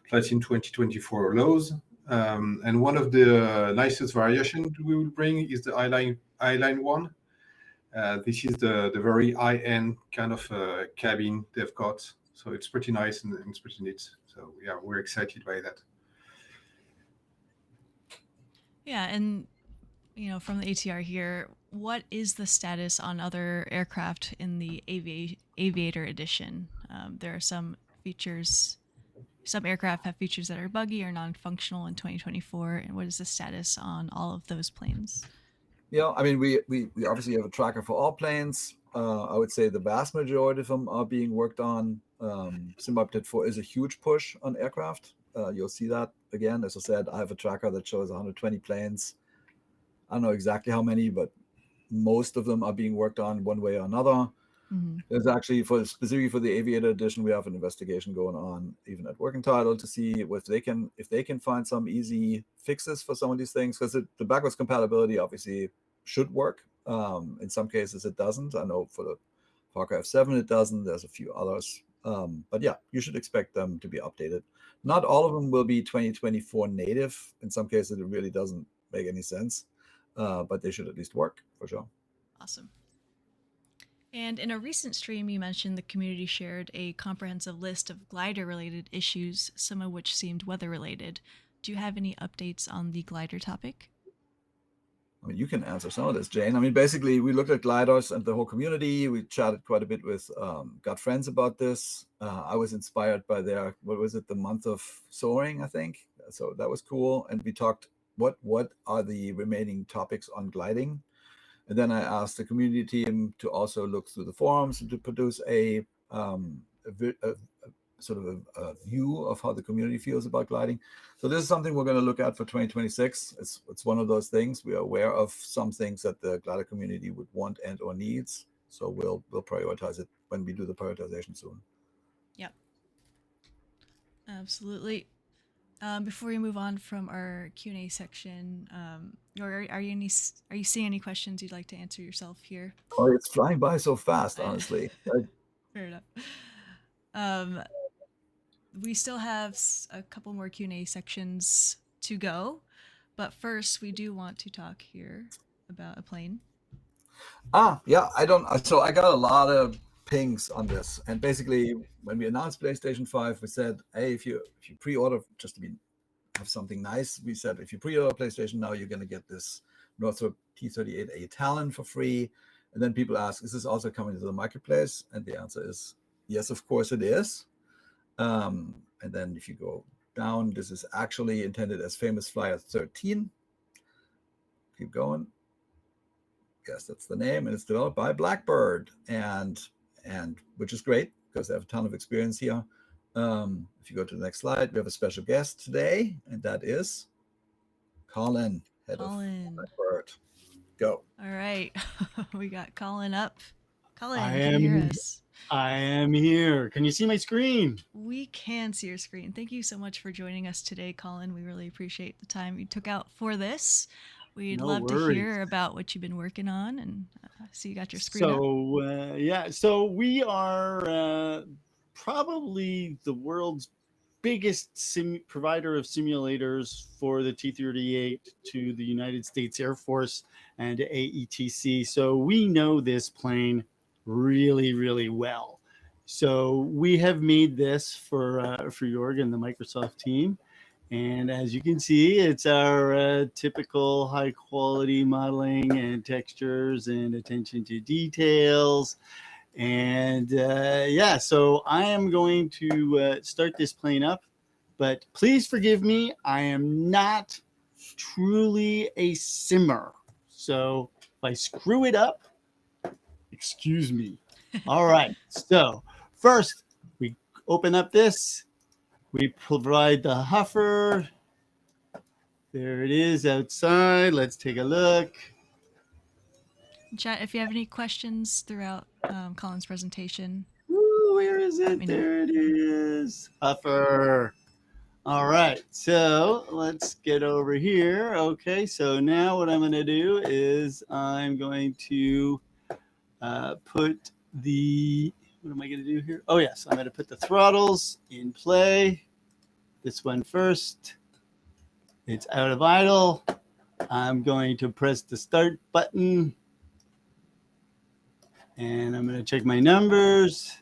Flight Sim 2024 allows. And one of the nicest variations we will bring is the I-Line one. This is the very high-end kind of cabin they've got. So it's pretty nice and it's pretty neat. So yeah, we're excited by that. Yeah, and from the ATR here, what is the status on other aircraft in the Aviator edition? There are some features. Some aircraft have features that are buggy or non-functional in 2024. And what is the status on all of those planes? Yeah, I mean, we obviously have a tracker for all planes. I would say the vast majority of them are being worked on. Sim Update 4 is a huge push on aircraft. You'll see that again. As I said, I have a tracker that shows 120 planes. I don't know exactly how many, but most of them are being worked on one way or another. There's actually, specifically for the Aviator edition, we have an investigation going on, even at Working Title, to see if they can find some easy fixes for some of these things, because the backwards compatibility obviously should work. In some cases, it doesn't. I know for the Hawker F7 it doesn't. There's a few others, but yeah, you should expect them to be updated. Not all of them will be 2024 native. In some cases, it really doesn't make any sense, but they should at least work for sure. Awesome. And in a recent stream, you mentioned the community shared a comprehensive list of glider-related issues, some of which seemed weather-related. Do you have any updates on the glider topic? I mean, you can answer some of this, Jayne. I mean, basically, we looked at gliders and the whole community. We chatted quite a bit with got friends about this. I was inspired by their, the month of soaring, I think. So that was cool. And we talked, what are the remaining topics on gliding? And then I asked the community team to also look through the forums and to produce a sort of a view of how the community feels about gliding. So this is something we're going to look at for 2026. It's one of those things. We are aware of some things that the glider community would want and or needs. So we'll prioritize it when we do the prioritization soon. Yep. Absolutely. Before we move on from our Q&A section, are you seeing any questions you'd like to answer yourself here? Oh, it's flying by so fast, honestly. Fair enough. We still have a couple more Q&A sections to go, but first we do want to talk here about a plane. Yeah, so I got a lot of pings on this, and basically when we announced PlayStation 5, we said, hey, if you pre-order, just to have something nice, we said if you pre-order PlayStation now, you're going to get this Northrop T-38A Talon for free. And then people ask, is this also coming to the marketplace? And the answer is yes, of course it is. And then if you go down, this is actually intended as Famous Flyer 13. Keep going. Yes, that's the name, and it's developed by Blackbird, and which is great because they have a ton of experience here. If you go to the next slide, we have a special guest today, and that is Colin, head of Blackbird. Go. All right, we got Colin up. Colin, can you hear us? I am here. Can you see my screen? We can see your screen. Thank you so much for joining us today, Colin. We really appreciate the time you took out for this. We'd love to hear about what you've been working on, and see you got your screen up. So we are probably the world's biggest provider of simulators for the T-38 to the United States Air Force and AETC. So we know this plane really, really well. So we have made this for Jorg and the Microsoft team. And as you can see, it's our typical high quality modeling and textures and attention to details. And so I am going to start this plane up but please forgive me. I am not truly a simmer. So if I screw it up, excuse me. All right. So first, we open up this. We provide the huffer. There it is outside. Let's take a look. Chat, if you have any questions throughout Colin's presentation. Ooh, where is Let it? me know. There it is. Huffer. All right. So let's get over here. Okay. So now what I'm going to do is I'm going to put the, what am I going to do here? Oh, yes. I'm going to put the throttles in play. This one first. It's out of idle. I'm going to press the start button. And I'm going to check my numbers.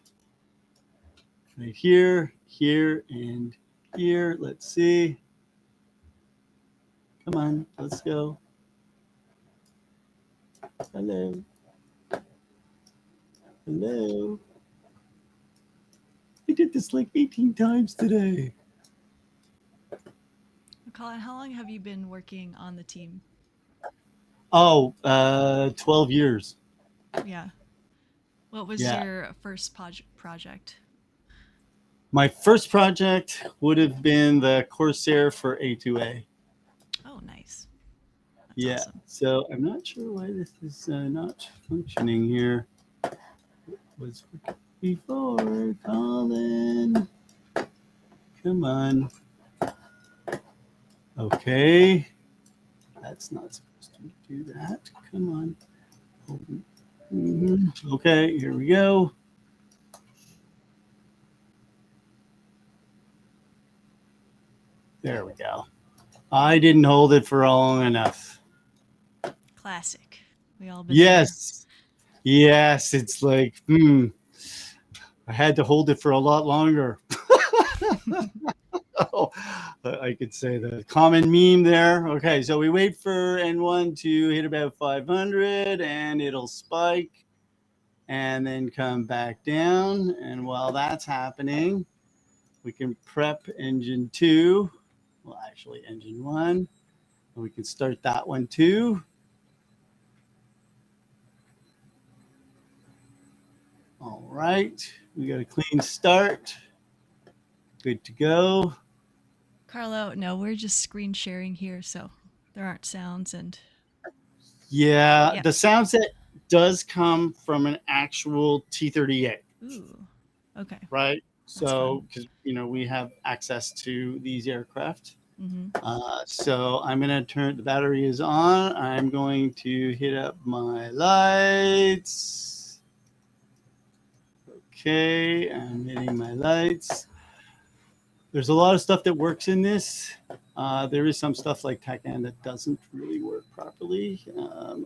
Right here, here, and here. Let's see. Come on, let's go. Hello. Hello. I did this like 18 times today. Colin, how long have you been working on the team? Oh, 12 years. Yeah. What was Yeah. your first project? My first project would have been the Corsair for A2A. Oh, nice. That's Yeah. awesome. So I'm not sure why this is not functioning here. It was before, Colin. Come on. Okay. That's not supposed to do that. Come on. Mm-hmm. Okay, here we go. There we go. I didn't hold it for long enough. Classic. We all been Yes. Yes, it's like, I had to hold it for a lot longer. Oh, I could say the common meme there. Okay, so we wait for N1 to hit about 500 and it'll spike and then come back down. And while that's happening, we can prep engine 2. Well, actually, engine 1. And we can start that one too. All right, we got a clean start. Good to go. Carlo, no, we're just screen sharing here, so there aren't sounds and Yeah, the sound set does come from an actual T-38. Ooh, okay. Right? So, because, we have access to these aircraft. Mm-hmm. So I'm going to turn, the battery is on. I'm going to hit up my lights. Okay, I'm hitting my lights. There's a lot of stuff that works in this. There is some stuff like TACAN that doesn't really work properly.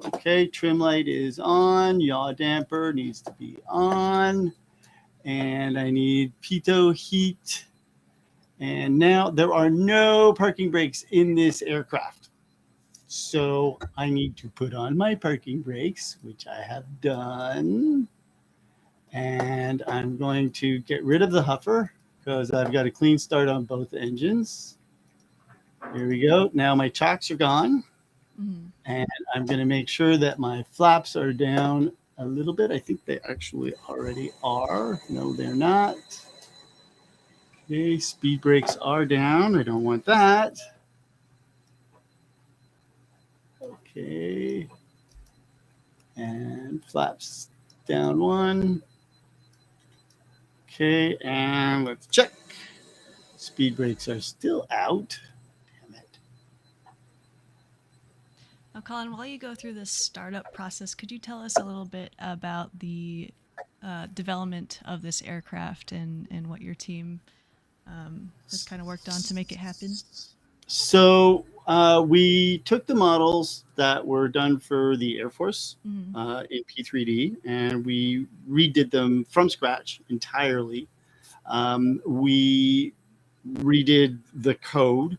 Okay, trim light is on. Yaw damper needs to be on. And I need pitot heat. And now there are no parking brakes in this aircraft. So I need to put on my parking brakes, which I have done. And I'm going to get rid of the huffer because I've got a clean start on both engines. Here we go. Now my chocks are gone. Mm-hmm. And I'm going to make sure that my flaps are down a little bit. I think they actually already are. No, they're not. Okay, speed brakes are down. I don't want that. Okay. And flaps down 1. Okay, and let's check. Speed brakes are still out. Damn it. Now, Colin, while you go through this startup process, could you tell us a little bit about the development of this aircraft and what your team has kind of worked on to make it happen? So we took the models that were done for the Air Force in P3D, and we redid them from scratch entirely. We redid the code.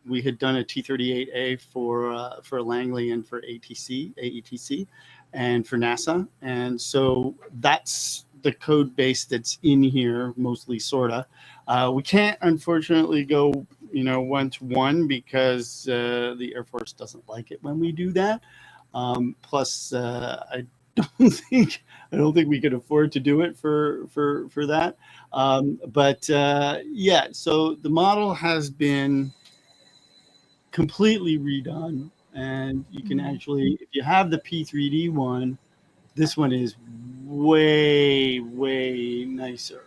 We had done a T-38A for Langley and for AETC, and for NASA, and so that's the code base that's in here, mostly sorta. We can't unfortunately go, 1-to-1 because the Air Force doesn't like it when we do that. Plus, I don't think we could afford to do it for that. Yeah, so the model has been completely redone, and you can actually, if you have the P3D one, this one is way nicer,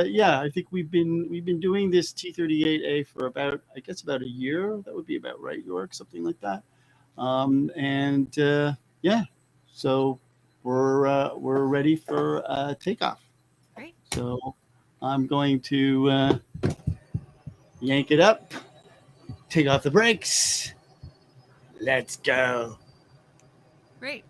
yeah, I think we've been doing this T38A for about a year. That would be about right, York, something like that. Yeah, so we're ready for takeoff. Great. So I'm going to yank it up, take off the brakes. Let's go. Great.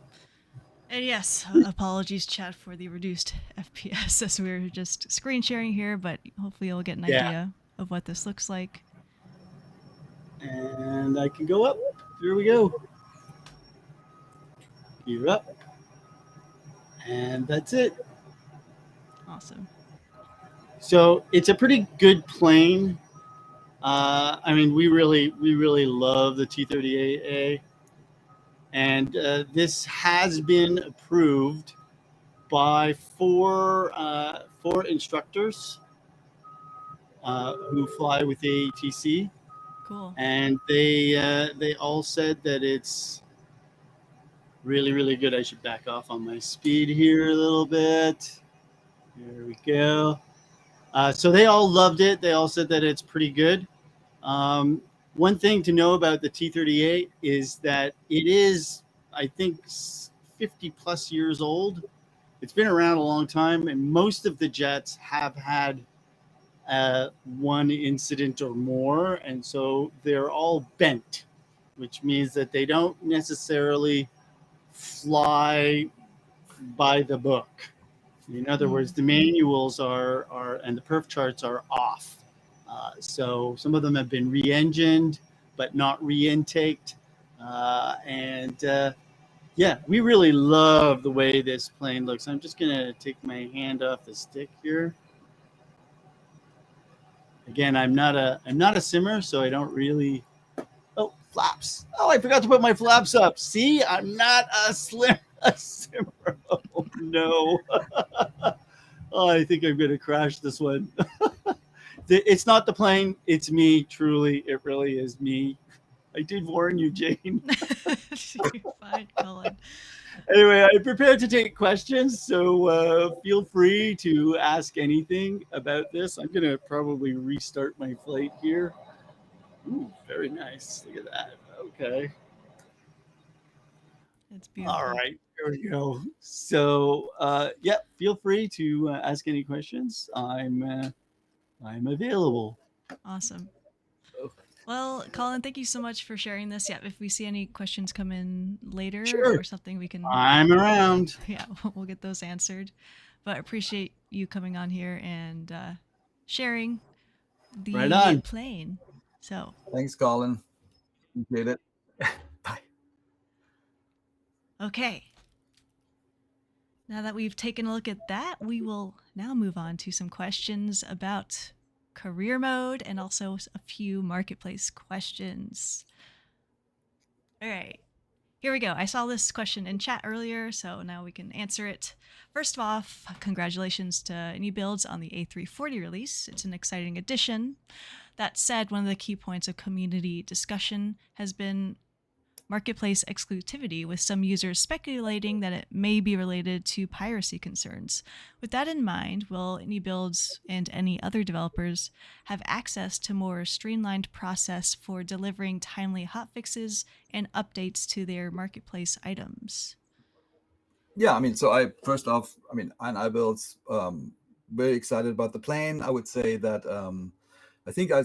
And yes, apologies, chat, for the reduced FPS as we're just screen sharing here, but hopefully you'll get an idea of what this looks like. And I can go up. Here we go. You're up. And that's it. Awesome. So it's a pretty good plane. I mean, we really love the T38A. And this has been approved by four instructors who fly with AATC. Cool. And they all said that it's really good. I should back off on my speed here a little bit. There we go. So they all loved it. They all said that it's pretty good. One thing to know about the T38 is that it is, I think, 50 plus years old. It's been around a long time, and most of the jets have had one incident or more, and so they're all bent, which means that they don't necessarily fly by the book. In other words, the manuals are and the perf charts are off. So some of them have been re-engined, but not re-intaked. Yeah, we really love the way this plane looks. I'm just gonna take my hand off the stick here. Again, I'm not a simmer, so I don't really. Oh, flaps! Oh, I forgot to put my flaps up. See, I'm not a simmer. Oh no! Oh, I think I'm gonna crash this one. It's not the plane. It's me. Truly, it really is me. I did warn you, Jayne. You're fine, Colin. Anyway, I'm prepared to take questions, so feel free to ask anything about this. I'm going to probably restart my flight here. Ooh, very nice. Look at that. Okay. It's beautiful. All right. Here we go. So, yeah, feel free to ask any questions. I'm available. Awesome. Well, Colin, thank you so much for sharing this. Yeah, if we see any questions come in later or something, we can. I'm around. Yeah, we'll get those answered. But I appreciate you coming on here and sharing the plane. So. Thanks, Colin. Appreciate it. Bye. Okay. Now that we've taken a look at that, we will now move on to some questions about career mode and also a few marketplace questions. All right, here we go. I saw this question in chat earlier, so now we can answer it. First off, congratulations to Any Builds on the A340 release. It's an exciting addition. That said, one of the key points of community discussion has been marketplace exclusivity, with some users speculating that it may be related to piracy concerns. With that in mind, will Any Builds and any other developers have access to more streamlined process for delivering timely hotfixes and updates to their marketplace items? Yeah, I mean, so I builds very excited about the plane. I would say that I think I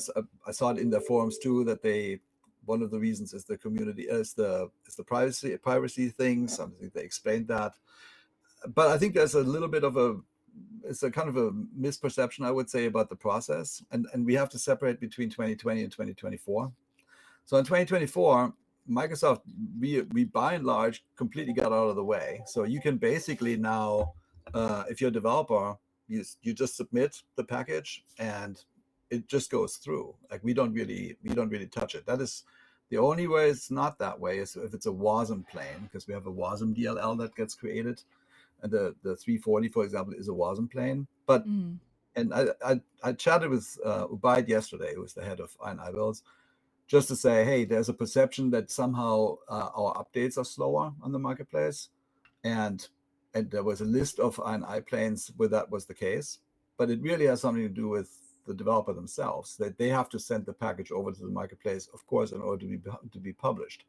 saw it in their forums too, that one of the reasons is the community is the privacy things. I think they explained that, but I think there's a little bit of it's a kind of a misperception, I would say, about the process, and we have to separate between 2020 and 2024. So in 2024, Microsoft, we by and large completely got out of the way. So you can basically now, if you're a developer, you just submit the package and it just goes through. Like we don't really touch it. That is the only way it's not that way is if it's a WASM plane, because we have a WASM DLL that gets created, and the 340, for example, is a WASM plane. But and I chatted with Ubaid yesterday, who was the head of INI Builds, just to say, hey, there's a perception that somehow our updates are slower on the marketplace, and there was a list of INI planes where that was the case, but it really has something to do with the developer themselves, that they have to send the package over to the marketplace, of course, in order to be published.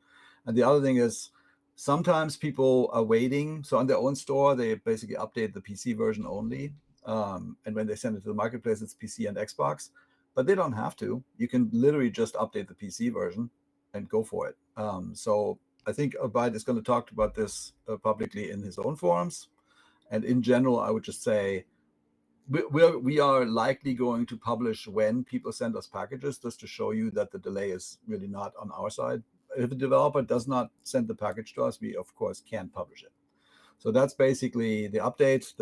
And the other thing is, sometimes people are waiting. So on their own store, they basically update the PC version only. And when they send it to the marketplace, it's PC and Xbox. But they don't have to. You can literally just update the PC version and go for it. So I think Ubaid is going to talk about this publicly in his own forums. And in general, I would just say we are likely going to publish when people send us packages, just to show you that the delay is really not on our side. If a developer does not send the package to us, we of course can't publish it. So that's basically the update.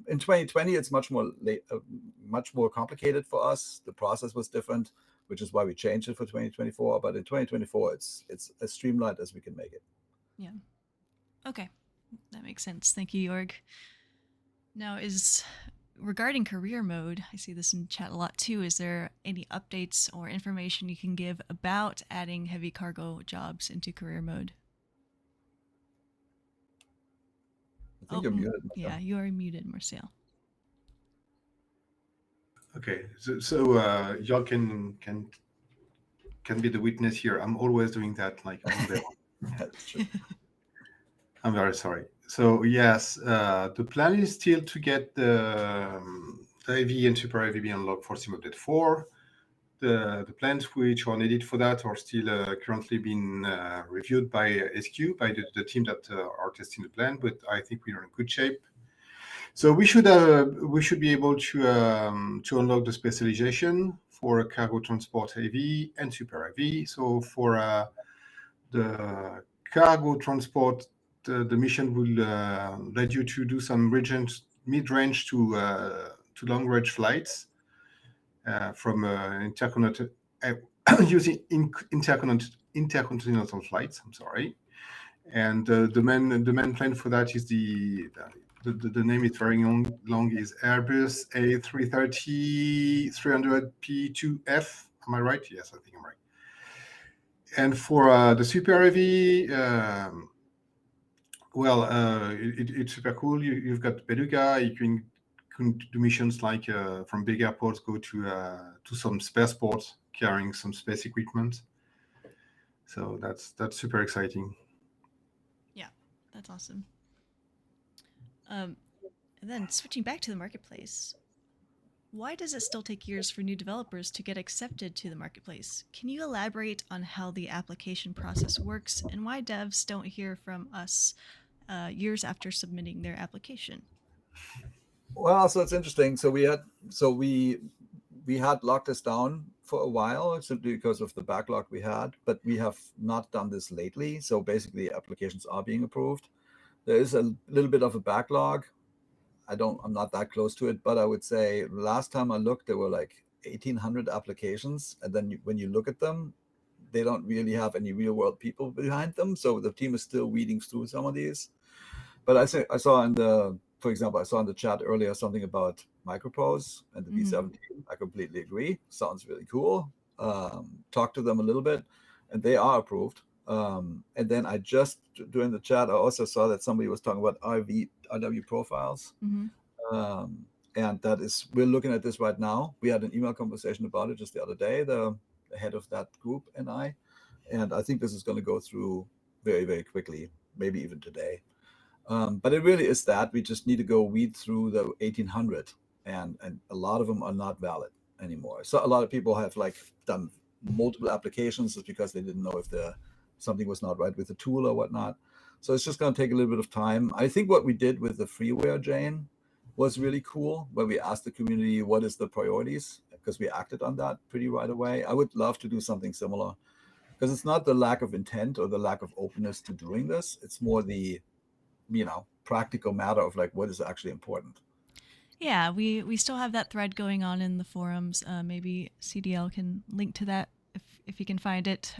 In 2020, it's much more complicated for us. The process was different, which is why we changed it for 2024. But in 2024, it's as streamlined as we can make it. Yeah. Okay, that makes sense. Thank you, Jorg. Now, regarding career mode, I see this in chat a lot too. Is there any updates or information you can give about adding heavy cargo jobs into career mode? I think you're muted. Yeah, you are muted, Marcel. Okay, so y'all can be the witness here. I'm always doing that, like on the. That's true. I'm very sorry. So yes, the plan is still to get the AV and Super AVB unlocked for Sim Update 4. The plans which are needed for that are still currently being reviewed by SQ, by the team that are testing the plan, but I think we're in good shape. So we should be able to unlock the specialization for cargo transport AV and Super AV. So for the cargo transport, the mission will let you to do some mid-range to long-range flights from using intercontinental flights. I'm sorry, and the main plan for that is the name is very long is Airbus A330-300P2F. Am I right? Yes, I think I'm right. And for the Super AV, it's super cool. You've got Beluga. You can do missions like from big airports go to some spaceports carrying some space equipment. So that's super exciting. Yeah, that's awesome. And then switching back to the marketplace, why does it still take years for new developers to get accepted to the marketplace? Can you elaborate on how the application process works and why devs don't hear from us years after submitting their application? Well, so it's interesting. So we had locked this down for a while simply because of the backlog we had, but we have not done this lately. So basically, applications are being approved. There is a little bit of a backlog. I'm not that close to it, but I would say last time I looked, there were like 1,800 applications, and then when you look at them, they don't really have any real world people behind them. So the team is still weeding through some of these. But I saw in the chat earlier something about micropros and the V17. I completely agree. Sounds really cool. Talked to them a little bit, and they are approved. And then I just during the chat, I also saw that somebody was talking about RW profiles. And we're looking at this right now. We had an email conversation about it just the other day, the head of that group and I think this is going to go through very, very quickly, maybe even today. But it really is that we just need to go weed through the 1,800, and a lot of them are not valid anymore. So a lot of people have done multiple applications just because they didn't know if something was not right with the tool or whatnot. So it's just going to take a little bit of time. I think what we did with the freeware, Jayne, was really cool, where we asked the community what is the priorities, because we acted on that pretty right away. I would love to do something similar because it's not the lack of intent or the lack of openness to doing this. It's more the, practical matter of like what is actually important. Yeah, we still have that thread going on in the forums. Maybe CDL can link to that if you can find it.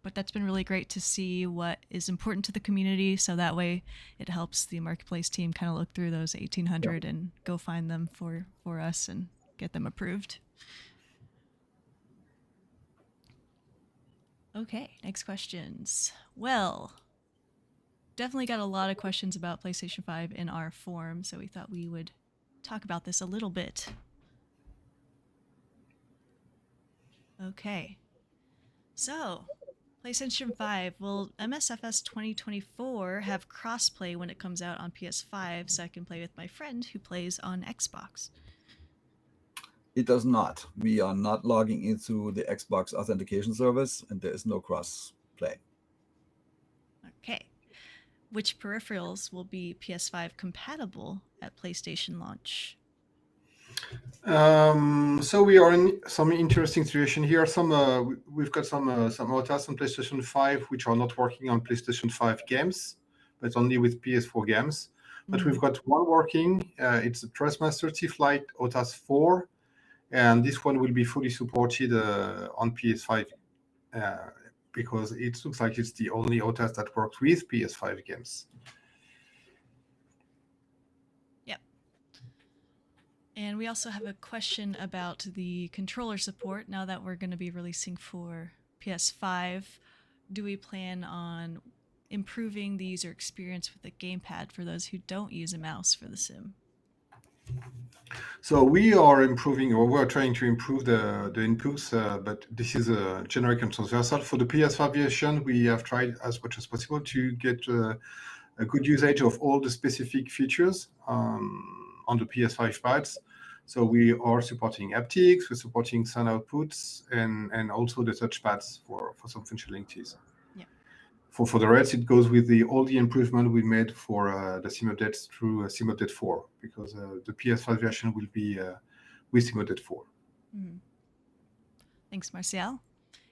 But that's been really great to see what is important to the community, so that way it helps the marketplace team kind of look through those 1,800 and go find them for us and get them approved. Okay, next questions. Well, definitely got a lot of questions about PlayStation 5 in our forum, so we thought we would talk about this a little bit. Okay. So, PlayStation 5, will MSFS 2024 have crossplay when it comes out on PS5 so I can play with my friend who plays on Xbox? It does not. We are not logging into the Xbox authentication service, and there is no cross play. Okay. Which peripherals will be PS5 compatible at PlayStation launch? So we are in some interesting situation here. We've got some OTAs on PlayStation 5 which are not working on PlayStation 5 games, but only with PS4 games. But we've got one working. It's a Trustmaster T-Flight OTAS 4, and this one will be fully supported on PS5 because it looks like it's the only OTAS that works with PS5 games. And we also have a question about the controller support. Now that we're going to be releasing for PS5, do we plan on improving the user experience with the gamepad for those who don't use a mouse for the sim? So we are improving, or we're trying to improve the inputs, but this is a generic and transversal. For the PS5 version, we have tried as much as possible to get a good usage of all the specific features on the PS5 pads. So we are supporting haptics, we're supporting sound outputs, and also the touchpads for some functionalities. Yeah. For the rest, it goes with all the improvement we made for the sim updates through sim update 4, because the PS5 version will be with sim update 4. Mm-hmm. Thanks, Martial.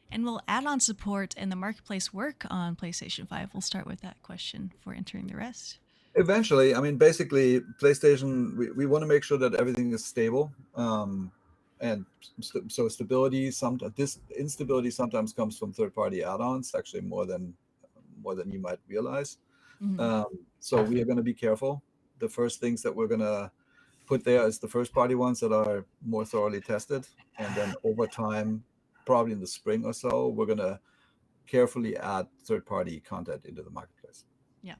And will add-on support and the marketplace work on PlayStation 5? We'll start with that question before entering the rest. Eventually, I mean, basically, PlayStation, we want to make sure that everything is stable. And so stability, this instability sometimes comes from third-party add-ons, actually more than you might realize. Mm-hmm. So we are going to be careful. The first things that we're going to put there is the first-party ones that are more thoroughly tested. And then over time, probably in the spring or so, we're going to carefully add third-party content into the marketplace. Yeah.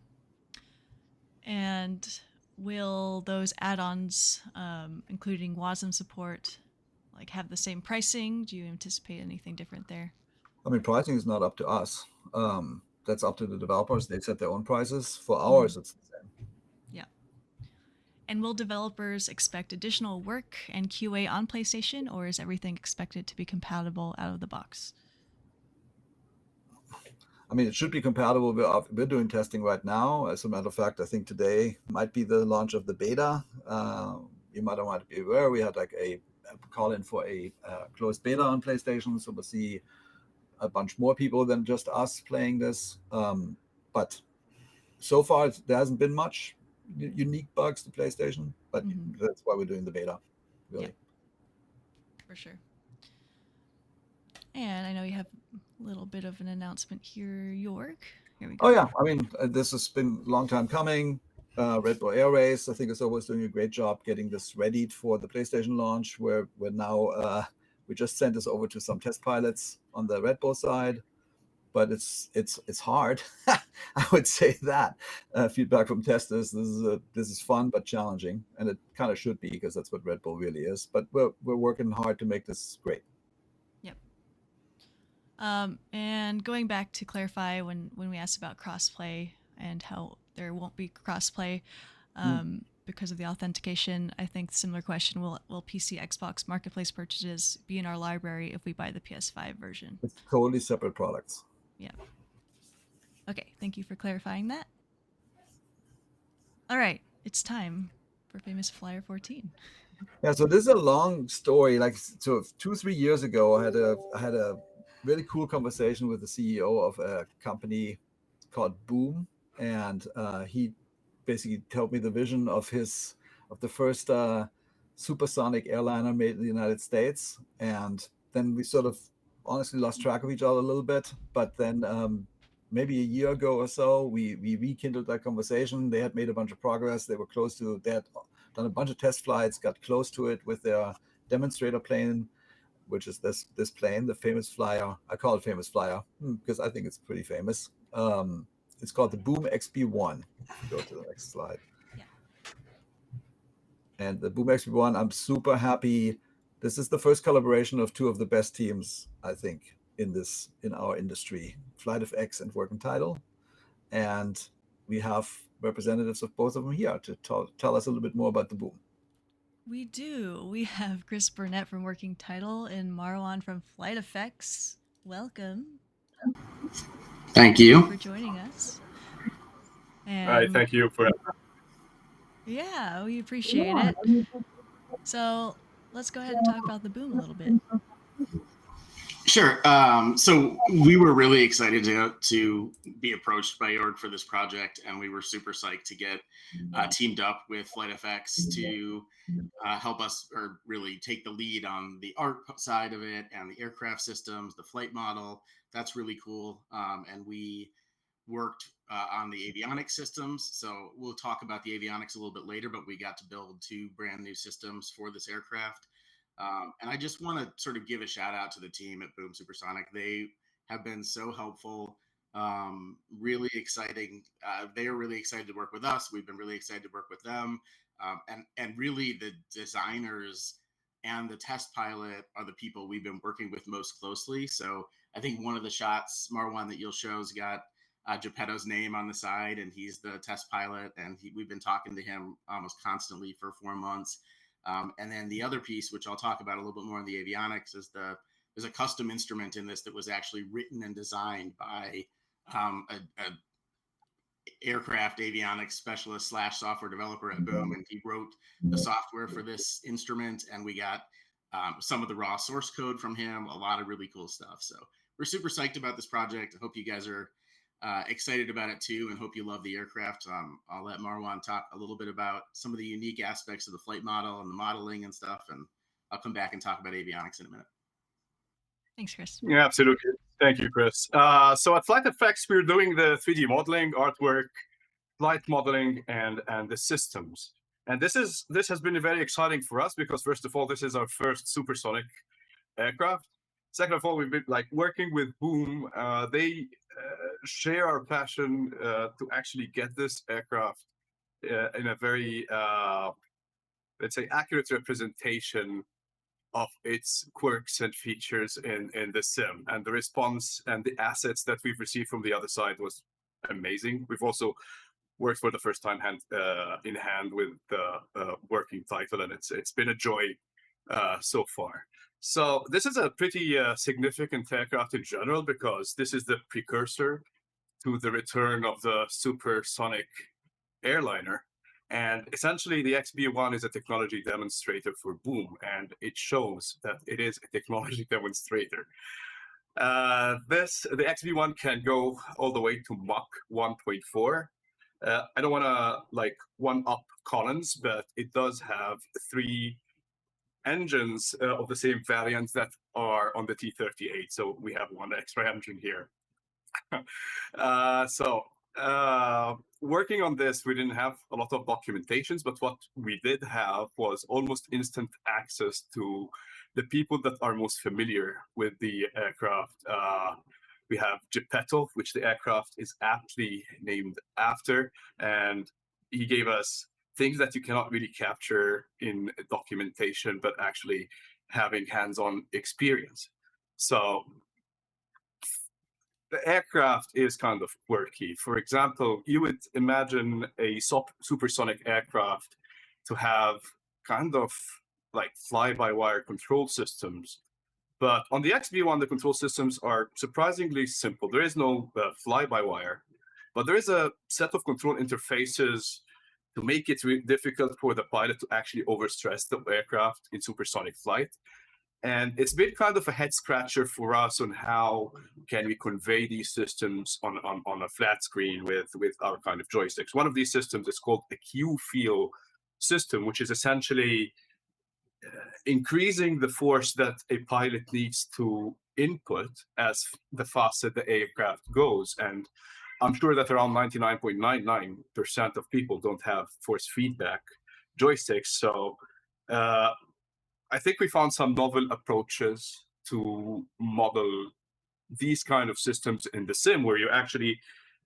And will those add-ons, including WASM support, like have the same pricing? Do you anticipate anything different there? I mean, pricing is not up to us. That's up to the developers. They set their own prices. For ours, it's the same. Yeah. And will developers expect additional work and QA on PlayStation, or is everything expected to be compatible out of the box? I mean, it should be compatible. We're doing testing right now. As a matter of fact, I think today might be the launch of the beta. You might want to be aware we had like a call in for a closed beta on PlayStation, so we'll see a bunch more people than just us playing this. But so far, there hasn't been much unique bugs to PlayStation, but that's why we're doing the beta, really. Yeah, for sure. And I know you have a little bit of an announcement here, Jorg. Here we go. Oh, yeah. I mean, this has been a long time coming. Red Bull Air Race, I think, is always doing a great job getting this ready for the PlayStation launch, where we're now, we just sent this over to some test pilots on the Red Bull side. But it's hard. I would say that feedback from testers. This is fun but challenging, and it kind of should be, because that's what Red Bull really is. But we're working hard to make this great. Yep. And going back to clarify when we asked about crossplay and how there won't be crossplay because of the authentication, I think similar question: will PC Xbox marketplace purchases be in our library if we buy the PS5 version? It's totally separate products. Yeah. Okay, thank you for clarifying that. All right, it's time for Famous Flyer 14. Yeah, so this is a long story. Like, so 2-3 years ago, I had a really cool conversation with the CEO of a company called Boom, and he basically told me the vision of the first supersonic airliner made in the United States, and then we sort of honestly lost track of each other a little bit. But then maybe a year ago or so, we rekindled that conversation. They had made a bunch of progress. They had done a bunch of test flights, got close to it with their demonstrator plane, which is this plane, the famous flyer. I call it famous flyer because I think it's pretty famous. It's called the Boom XB1. Go to the next slide. Yeah. And the Boom XB1, I'm super happy. This is the first collaboration of two of the best teams, I think, in our industry, Flight of X and Working Title. And we have representatives of both of them here to tell us a little bit more about the Boom. We do. We have Chris Burnett from Working Title and Marwan from Flight Effects. Welcome. Thank you for joining us. And all right, thank you for. Yeah, we appreciate it. So let's go ahead and talk about the Boom a little bit. Sure. So we were really excited to be approached by Jorg for this project, and we were super psyched to get teamed up with Flight FX to help us, or really take the lead on the art side of it and the aircraft systems, the flight model. That's really cool. And we worked on the avionics systems. So we'll talk about the avionics a little bit later, but we got to build 2 brand new systems for this aircraft. And I just want to sort of give a shout out to the team at Boom Supersonic. They have been so helpful, really exciting. They are really excited to work with us. We've been really excited to work with them. And really the designers and the test pilot are the people we've been working with most closely. So I think one of the shots, Marwan, that you'll show has got Geppetto's name on the side, and he's the test pilot. And we've been talking to him almost constantly for 4 months. And then the other piece, which I'll talk about a little bit more in the avionics, is there's a custom instrument in this that was actually written and designed by a aircraft avionics specialist / software developer at Boom, and he wrote the software for this instrument, and we got some of the raw source code from him, a lot of really cool stuff. So we're super psyched about this project. I hope you guys are excited about it too, and hope you love the aircraft. I'll let Marwan talk a little bit about some of the unique aspects of the flight model and the modeling and stuff, and I'll come back and talk about avionics in a minute. Thanks, Chris. Yeah, absolutely. Thank you, Chris. So at Flight Effects, we're doing the 3D modeling, artwork, flight modeling, and the systems. And this has been very exciting for us because, first of all, this is our first supersonic aircraft. Second of all, we've been working with Boom. They share our passion to actually get this aircraft in a very, let's say, accurate representation of its quirks and features in the sim. And the response and the assets that we've received from the other side was amazing. We've also worked for the first time hand in hand with the Working Title, and it's been a joy so far. So this is a pretty significant aircraft in general because this is the precursor to the return of the supersonic airliner. And essentially, the XB1 is a technology demonstrator for Boom, and it shows that it is a technology demonstrator. The XB1 can go all the way to Mach 1.4. I don't want to one-up Collins, but it does have 3 engines of the same variant that are on the T-38. So we have 1 extra engine here. Working on this, we didn't have a lot of documentations, but what we did have was almost instant access to the people that are most familiar with the aircraft. We have Geppetto, which the aircraft is aptly named after, and he gave us things that you cannot really capture in documentation, but actually having hands-on experience. So the aircraft is kind of quirky. For example, you would imagine a supersonic aircraft to have kind of like fly-by-wire control systems. But on the XB1, the control systems are surprisingly simple. There is no fly-by-wire, but there is a set of control interfaces to make it really difficult for the pilot to actually overstress the aircraft in supersonic flight. And it's been kind of a head scratcher for us on how can we convey these systems on a flat screen with our kind of joysticks. One of these systems is called a Q-feel system, which is essentially increasing the force that a pilot needs to input as the faster the aircraft goes. And I'm sure that around 99.99% of people don't have force feedback joysticks. So I think we found some novel approaches to model these kind of systems in the sim, where you actually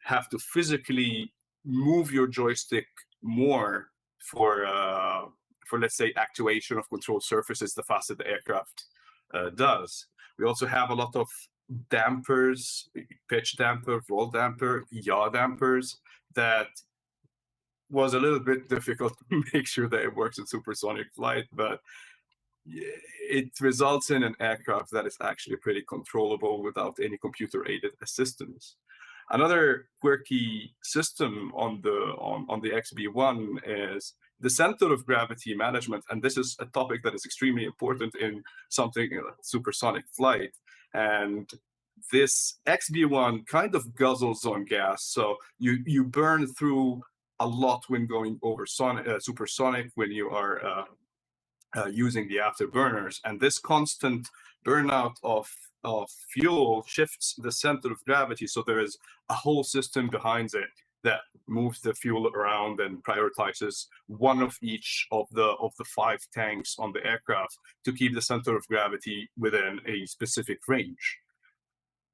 have to physically move your joystick more for let's say actuation of control surfaces the faster the aircraft does. We also have a lot of dampers, pitch damper, roll damper, yaw dampers, that was a little bit difficult to make sure that it works in supersonic flight, but it results in an aircraft that is actually pretty controllable without any computer-aided assistance. Another quirky system on the XB1 is the center of gravity management, and this is a topic that is extremely important in something supersonic flight. And this XB1 kind of guzzles on gas, so you burn through a lot when going over supersonic when you are using the afterburners, and this constant burnout of fuel shifts the center of gravity. So there is a whole system behind it that moves the fuel around and prioritizes one of each of the 5 tanks on the aircraft to keep the center of gravity within a specific range.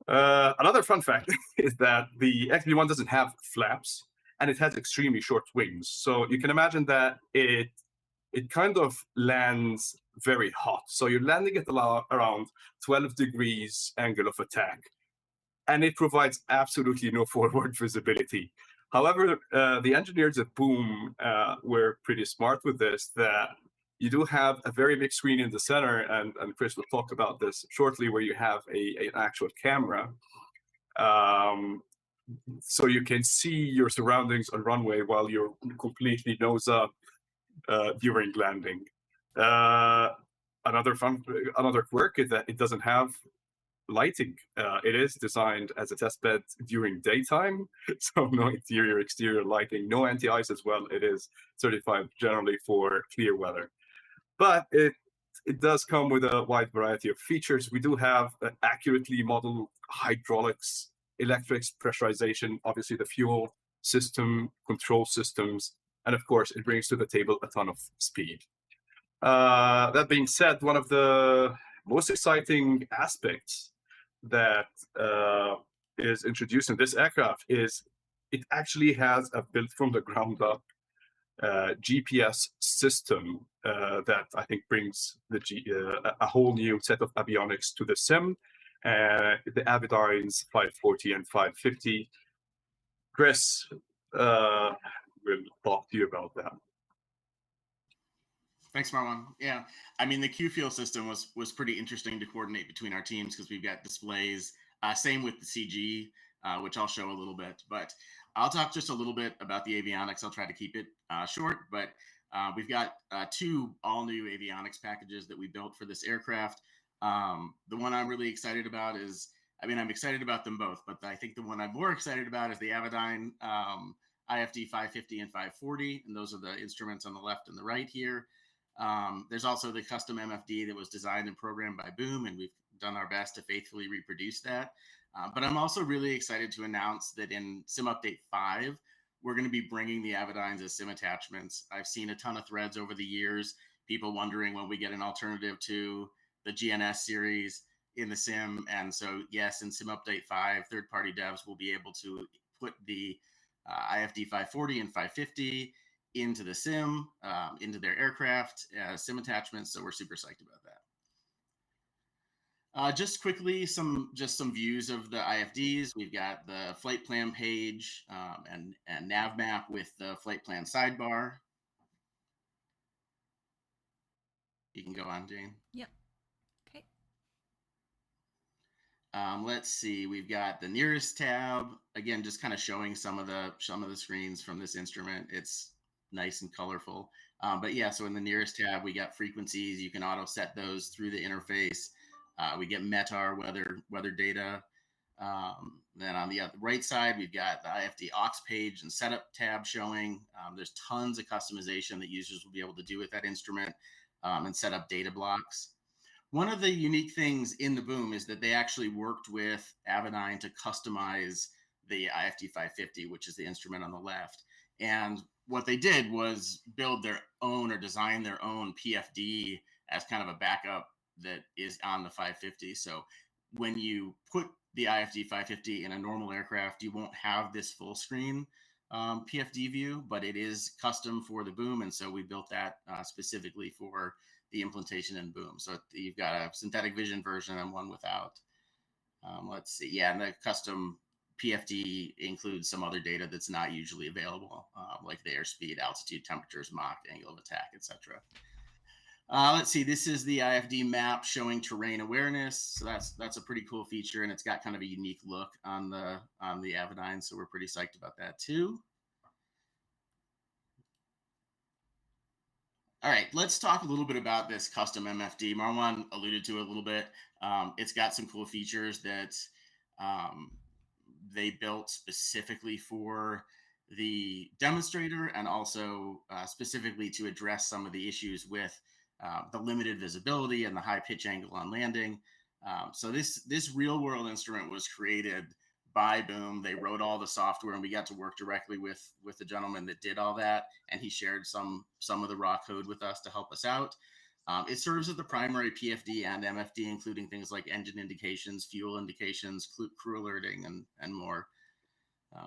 Another fun fact is that the XB1 doesn't have flaps, and it has extremely short wings. So you can imagine that it kind of lands very hot. So you're landing at around 12 degrees angle of attack, and it provides absolutely no forward visibility. However, the engineers at Boom were pretty smart with this, that you do have a very big screen in the center, and Chris will talk about this shortly, where you have an actual camera. So you can see your surroundings on runway while you're completely nose up during landing. Another quirk is that it doesn't have lighting. It is designed as a test bed during daytime, so no interior, exterior lighting, no anti-ice as well. It is certified generally for clear weather. But it does come with a wide variety of features. We do have accurately modeled hydraulics, electrics, pressurization, obviously the fuel system, control systems, and of course, it brings to the table a ton of speed. That being said, one of the most exciting aspects that is introduced in this aircraft is it actually has a built from the ground up GPS system that I think brings a whole new set of avionics to the sim. The Avidynes 540 and 550. Chris will talk to you about that. Thanks, Marwan. Yeah, I mean, the Q-Feel system was pretty interesting to coordinate between our teams because we've got displays. Same with the CG, which I'll show a little bit. But I'll talk just a little bit about the avionics. I'll try to keep it short. But we've got 2 all-new avionics packages that we built for this aircraft. The one I'm really excited about is, I mean, I'm excited about them both, but I think the one I'm more excited about is the Avidyne IFD 550 and 540, and those are the instruments on the left and the right here. There's also the custom MFD that was designed and programmed by Boom, and we've done our best to faithfully reproduce that. But I'm also really excited to announce that in Sim Update 5, we're going to be bringing the Avidynes as sim attachments. I've seen a ton of threads over the years, people wondering when we get an alternative to the GNS series in the sim. And so, yes, in Sim Update 5, third-party devs will be able to put the IFD 540 and 550 into the sim, into their aircraft as sim attachments. So we're super psyched about that. Just quickly, some views of the IFDs. We've got the flight plan page and nav map with the flight plan sidebar. You can go on, Jayne. Yep. Okay. Let's see. We've got the nearest tab. Again, just kind of showing some of the screens from this instrument. It's nice and colorful. But yeah, so in the nearest tab, we got frequencies. You can auto set those through the interface. We get METAR weather data. Then on the right side, we've got the IFD aux page and setup tab showing. There's tons of customization that users will be able to do with that instrument and set up data blocks. One of the unique things in the Boom is that they actually worked with Avidine to customize the IFD 550, which is the instrument on the left. And what they did was build their own or design their own PFD as kind of a backup that is on the 550. So when you put the IFD 550 in a normal aircraft, you won't have this full screen PFD view, but it is custom for the Boom. And so we built that specifically for the implementation in Boom. So you've got a synthetic vision version and one without. Let's see. Yeah, and the custom PFD includes some other data that's not usually available, like the airspeed, altitude, temperatures, Mach, angle of attack, etc. Let's see. This is the IFD map showing terrain awareness. So that's a pretty cool feature, and it's got kind of a unique look on the Avidine. So we're pretty psyched about that too. All right, let's talk a little bit about this custom MFD. Marwan alluded to it a little bit. It's got some cool features that they built specifically for the demonstrator, and also specifically to address some of the issues with the limited visibility and the high pitch angle on landing. So this real world instrument was created by Boom. They wrote all the software, and we got to work directly with the gentleman that did all that, and he shared some of the raw code with us to help us out. It serves as the primary PFD and MFD, including things like engine indications, fuel indications, crew alerting, and more.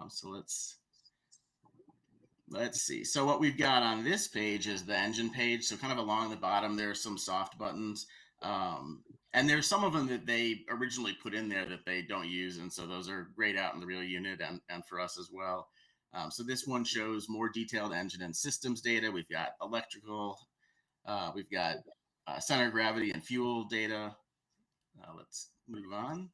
So let's see. So what we've got on this page is the engine page. So kind of along the bottom, there are some soft buttons. And there's some of them that they originally put in there that they don't use. And so those are great out in the real unit and for us as well. So this one shows more detailed engine and systems data. We've got electrical, we've got center of gravity and fuel data. Let's move on.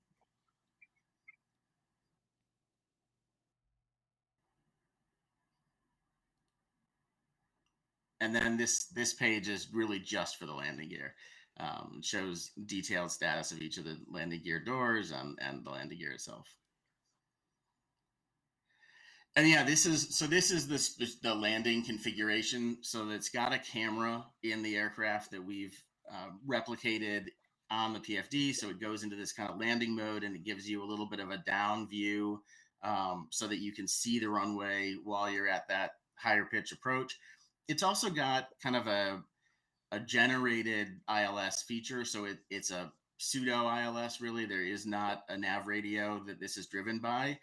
And then this page is really just for the landing gear. Shows detailed status of each of the landing gear doors and the landing gear itself. And yeah, this is the landing configuration. So it's got a camera in the aircraft that we've replicated on the PFD. So it goes into this kind of landing mode, and it gives you a little bit of a down view so that you can see the runway while you're at that higher pitch approach. It's also got kind of a generated ILS feature. So it's a pseudo ILS, really. There is not a nav radio that this is driven by.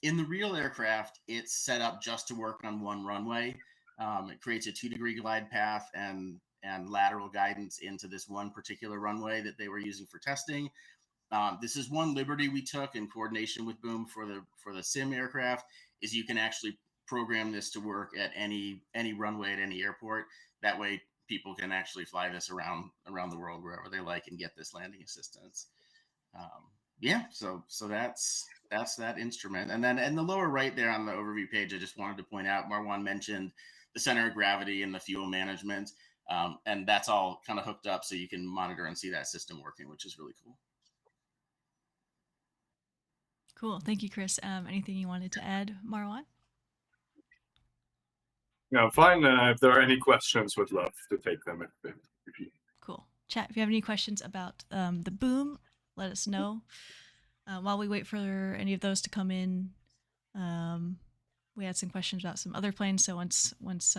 In the real aircraft, it's set up just to work on one runway. It creates a 2-degree glide path and lateral guidance into this one particular runway that they were using for testing. This is one liberty we took in coordination with Boom for the sim aircraft, is you can actually program this to work at any runway at any airport. That way people can actually fly this around the world wherever they like and get this landing assistance. Yeah, so that's that instrument. And then in the lower right there on the overview page, I just wanted to point out, Marwan mentioned the center of gravity and the fuel management. And that's all kind of hooked up so you can monitor and see that system working, which is really cool. Cool. Thank you, Chris. Anything you wanted to add, Marwan? No, fine. If there are any questions, would love to take them. If you... Cool. Chat, if you have any questions about the Boom, let us know. While we wait for any of those to come in, we had some questions about some other planes. So once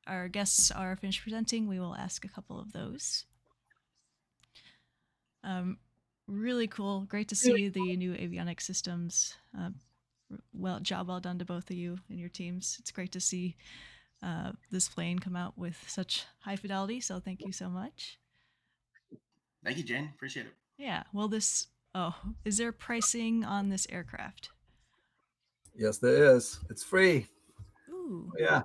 our guests are finished presenting, we will ask a couple of those. Really cool. Great to see the new avionics systems. Job well done to both of you and your teams. It's great to see this plane come out with such high fidelity. So thank you so much. Thank you, Jayne. Appreciate it. Yeah. Well, is there pricing on this aircraft? Yes, there is. It's free. Ooh. Yeah.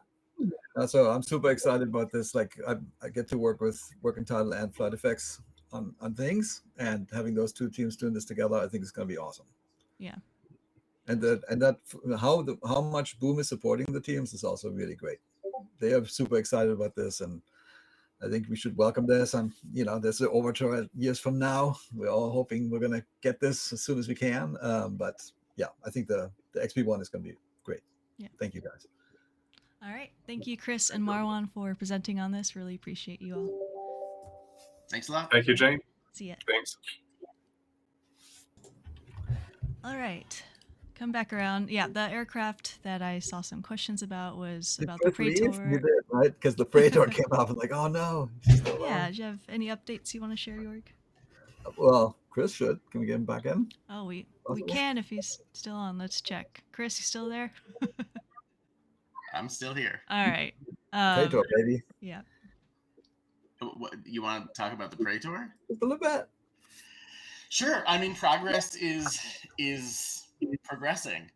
So I'm super excited about this. Like I get to work with Working Title and Flight Effects on things, and having those two teams doing this together, I think it's going to be awesome. Yeah. And that how much Boom is supporting the teams is also really great. they are super excited about this, and I think we should welcome this. And there's an overture years from now. We're all hoping we're gonna get this as soon as we can. But yeah, I think the XP1 is gonna be great. Yeah. Thank you guys. All right. Thank you, Chris and Marwan, for presenting on this. Really appreciate you all. Thanks a lot. Thank you, Jayne. See ya. Thanks. All right. Come back around. Yeah, the aircraft that I saw some questions about was about the Chris leave? Praetor. You did, right? Because the Praetor came up and like, oh no. she's still Yeah, around. do you have any updates you want to share, Jorg? Well, Chris should. Can we get him back in? Oh, we Possible? can if he's still on. Let's check. Chris, you still there? I'm still here. All right. Praetor, baby. Yeah. What, you want to talk about the Praetor? Just a little bit. Sure. I mean, progress is progressing.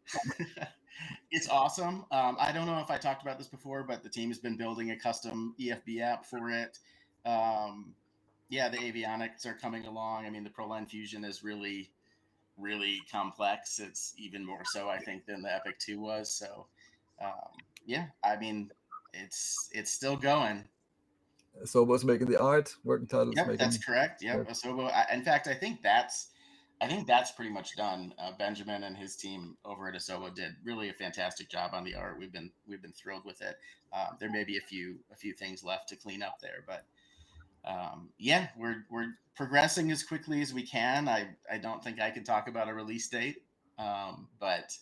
It's awesome. I don't know if I talked about this before, but the team has been building a custom EFB app for it. Yeah, the avionics are coming along. I mean, the Proline Fusion is really, really complex. It's even more so, I think, than the Epic 2 was. So, yeah, I mean, it's still going. Asobo's making the art. Working titles. Yep, making. that's correct. Yep, Asobo. In fact, I think that's pretty much done. Benjamin and his team over at Asobo did really a fantastic job on the art. We've been thrilled with it. There may be a few things left to clean up there, but yeah, we're progressing as quickly as we can. I don't think I can talk about a release date, but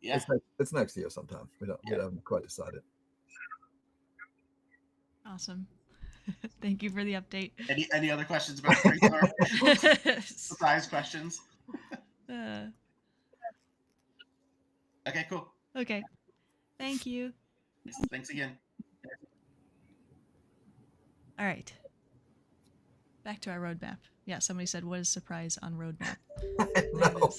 yeah, it's next year sometime. We haven't quite decided. Awesome. Thank you for the update. Any other questions about Praetor? Surprise questions? Okay, cool. Okay. Thank you. Thanks again. All right. Back to our roadmap. Yeah, somebody said, what is surprise on roadmap? No.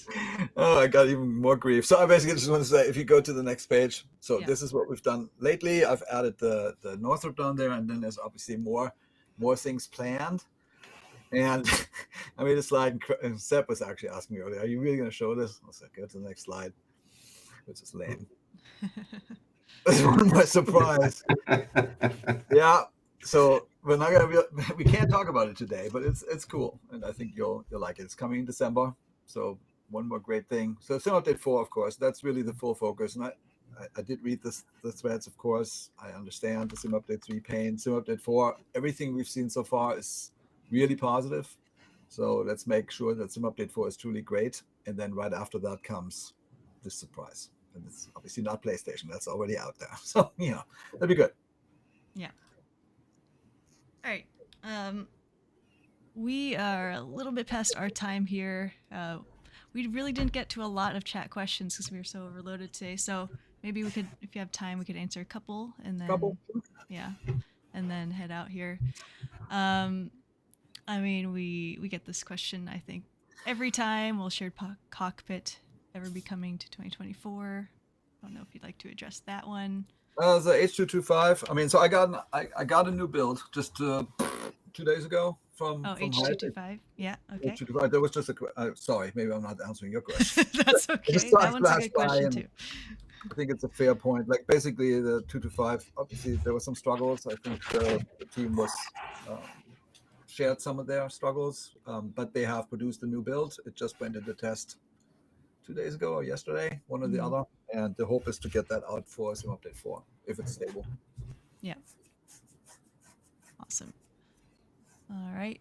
Oh, I got even more grief. So I basically just want to say, if you go to the next page, so Yeah. this is what we've done lately. I've added the Northrop down there, and then there's obviously more things planned. And I made a slide, and Seb was actually asking me earlier, are you really going to show this? I was like, go to the next slide, which is lame. That's one of my surprise. Yeah. So we're not gonna we can't talk about it today, but it's cool, and I think you'll like it. It's coming in December, so one more great thing. So Sim Update 4, of course, that's really the full focus. And I did read the threads, of course. I understand the Sim Update 3 pain. Sim Update 4, everything we've seen so far is really positive. So let's make sure that Sim Update 4 is truly great, and then right after that comes this surprise. And it's obviously not PlayStation. That's already out there. So that'd be good. Yeah. All right. We are a little bit past our time here. We really didn't get to a lot of chat questions because we were so overloaded today. So maybe we could, if you have time, we could answer a couple and then yeah, and then head out here. I mean, we get this question, I think, every time. Will shared cockpit ever be coming to 2024? I don't know if you'd like to address that one. The H225. I mean, so I got a new build just 2 days ago from H225. Yeah. Okay. H225. There was just sorry, maybe I'm not answering your question. That's okay. That one's a good question too. I think it's a fair point. Like basically the 225. Obviously there were some struggles. I think the team was shared some of their struggles, but they have produced a new build. It just went into test 2 days ago or yesterday, one or the other. And the hope is to get that out for Sim Update 4 if it's stable. Yeah. Awesome. All right.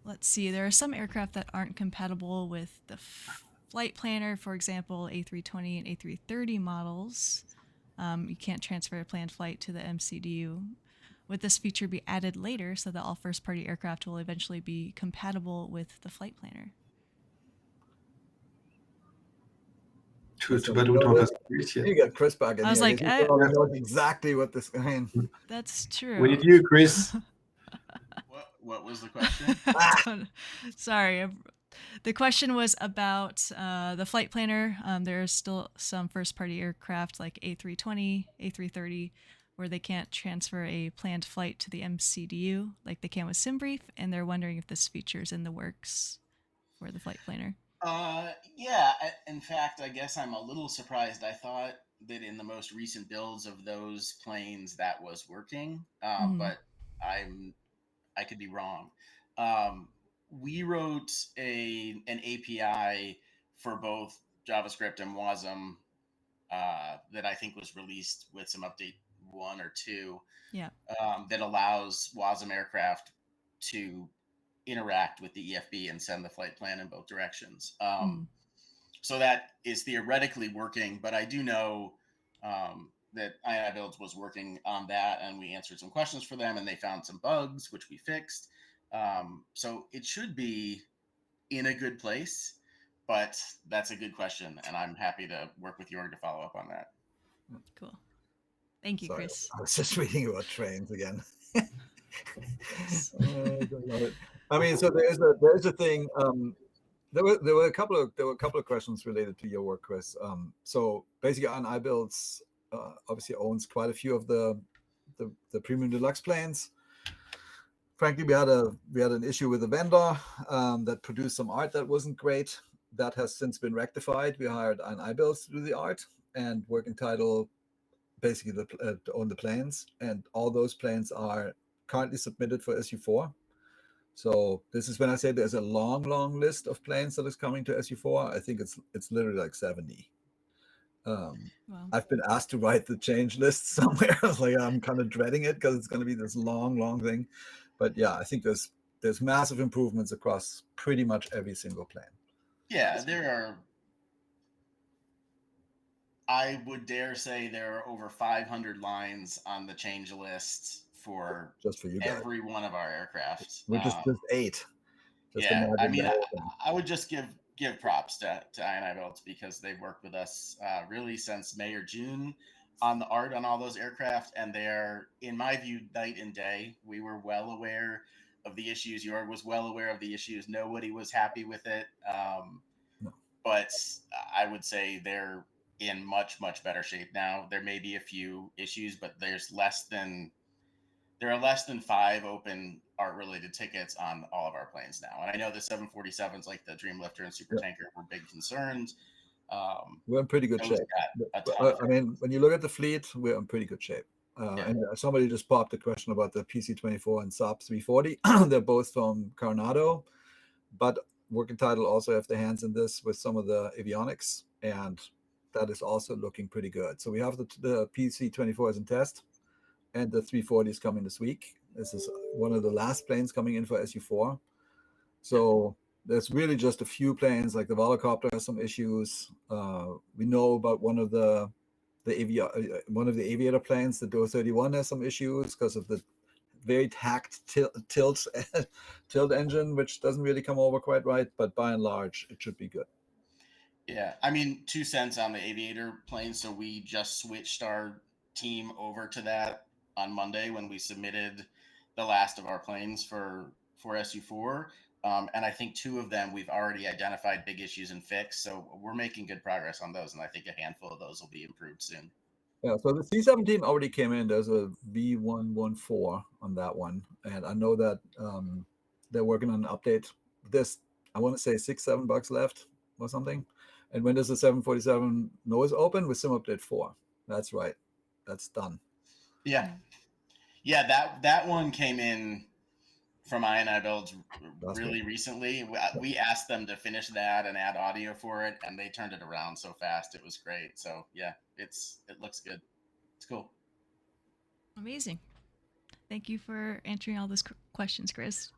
Let's see. There are some aircraft that aren't compatible with the flight planner. For example, A320 and A330 models. You can't transfer a planned flight to the MCDU. Would this feature be added later so that all first-party aircraft will eventually be compatible with the flight planner? Too bad we don't have Chris yet. You get Chris back in I was here. like, He probably knows exactly what this. I mean, that's true. We need you, Chris. What was the question? Sorry. The question was about the flight planner. There are still some first-party aircraft like A320, A330, where they can't transfer a planned flight to the MCDU like they can with SimBrief, and they're wondering if this feature is in the works for the flight planner. Yeah. In fact, I guess I'm a little surprised. I thought that in the most recent builds of those planes that was working, but I could be wrong. Um, we wrote an API for both JavaScript and Wasm that I think was released with some update 1 or 2 Yeah. that allows Wasm aircraft to interact with the EFB and send the flight plan in both directions. So that is theoretically working, but I do know that INI Builds was working on that, and we answered some questions for them, and they found some bugs, which we fixed. So it should be in a good place, but that's a good question, and I'm happy to work with Jorg to follow up on that. Cool. Thank you, Sorry, Chris. I was just reading about trains again. I mean, so there's a thing. There were a couple of questions related to your work, Chris. So basically, INI Builds obviously owns quite a few of the premium deluxe planes. Frankly, we had an issue with a vendor that produced some art that wasn't great. That has since been rectified. We hired INI Builds to do the art, and Working Title basically to own the planes, and all those planes are currently submitted for SU4. So this is when I say there's a long list of planes that is coming to SU4. I think it's literally like 70. Wow. I've been asked to write the change list somewhere. Like I'm kind of dreading it because it's going to be this long thing. But yeah, I think there's massive improvements across pretty much every single plane. Yeah, there are. I would dare say there are over 500 lines on the change list for just for you guys. Every one of our aircraft. We're just 8. Just yeah, I mean, I would just give props to INI Builds because they've worked with us really since May or June on the art on all those aircraft, and they're, in my view, night and day. We were well aware of the issues. Jorg was well aware of the issues. Nobody was happy with it. No. But I would say they're in much better shape now. There may be a few issues, but there are less than 5 open art related tickets on all of our planes now. And I know the 747s like the Dreamlifter and Super Tanker were big concerns. We're in pretty good shape. I mean, when you look at the fleet, we're in pretty good shape. And somebody just popped a question about the PC-24 and Saab 340. They're both from Coronado, but Working Title also have their hands in this with some of the avionics, and that is also looking pretty good. So we have the PC-24s in test, and the 340 is coming this week. This is one of the last planes coming in for SU4. So there's really just a few planes, like the Volocopter has some issues. We know about one of the aviator planes, the DO 31 has some issues because of the very tacked tilt engine, which doesn't really come over quite right, but by and large, it should be good. Yeah, I mean, 2 cents on the aviator plane. So we just switched our team over to that on Monday when we submitted the last of our planes for SU4. And I think 2 of them we've already identified big issues and fixed. So we're making good progress on those. And I think a handful of those will be improved soon. Yeah, so the C-17 already came in. There's a V114 on that one. And I know that they're working on an update. There's, I want to say, $6-7 left or something. And when does the 747 nose open? With Sim Update 4. That's right. That's done. Yeah. Yeah, that one came in from INI Builds really recently. We asked them to finish that and add audio for it, and they turned it around so fast. It was great. So yeah, it looks good. It's cool. Amazing. Thank you for answering all those questions, Chris.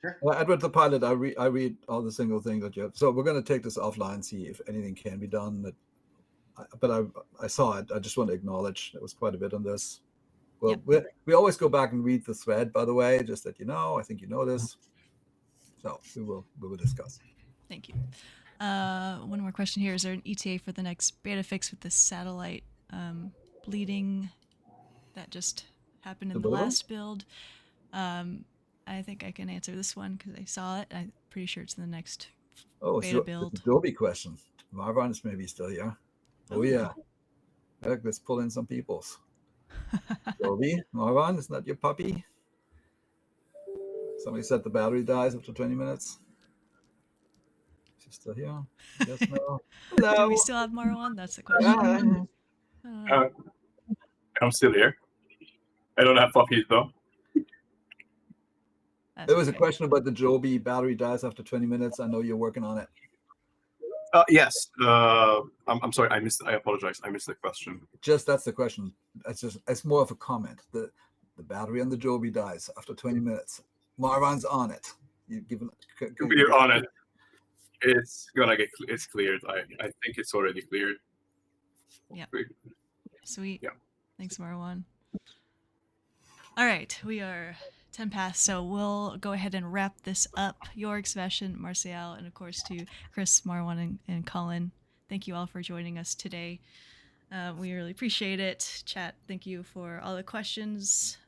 Sure. Edward the pilot, I read all the single thing that you have. So we're going to take this offline, see if anything can be done. But I saw it. I just want to acknowledge there was quite a bit on this. Well, we always go back and read the thread, by the way, just that you know. I think you know this. So we will discuss. Thank you. One more question here. Is there an ETA for the next beta fix with the satellite bleeding that just happened in the last build? I think I can answer this one because I saw it. I'm pretty sure it's in the next beta build. Adobe question. Marvin is maybe still here. Oh yeah. Let's pull in some peoples. Adobe, Marvin, isn't that your puppy? Somebody said the battery dies after 20 minutes. She's still here. Yes, no. Do Hello. we still have Marwan? That's the question. Yeah. I'm still here. I don't have puppies though. There was a question about the Joby battery dies after 20 minutes. I know you're working on it. Yes. I'm sorry. I apologize. I missed the question. Just that's the question. It's more of a comment. The battery on the Joby dies after 20 minutes. Marwan's on it. You're on it. It's gonna get. It's cleared. I think it's already cleared. Yeah. Sweet. Yeah. Thanks, Marwan. All right, we are 10 past, so we'll go ahead and wrap this up. Jorg, Sebastian, Martial, and of course to Chris, Marwan, and Colin. Thank you all for joining us today. We really appreciate it. Chat, thank you for all the questions.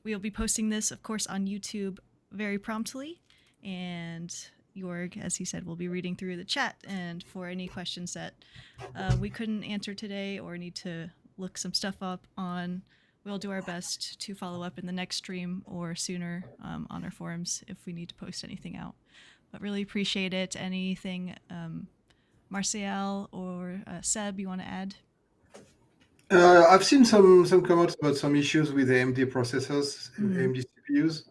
We will be posting this, of course, on YouTube very promptly. And Jorg, as he said, will be reading through the chat. And for any questions that we couldn't answer today or need to look some stuff up on, we'll do our best to follow up in the next stream or sooner on our forums if we need to post anything out. But really appreciate it. Anything, Martial or Seb, you want to add? I've seen some comments about some issues with AMD processors, AMD CPUs.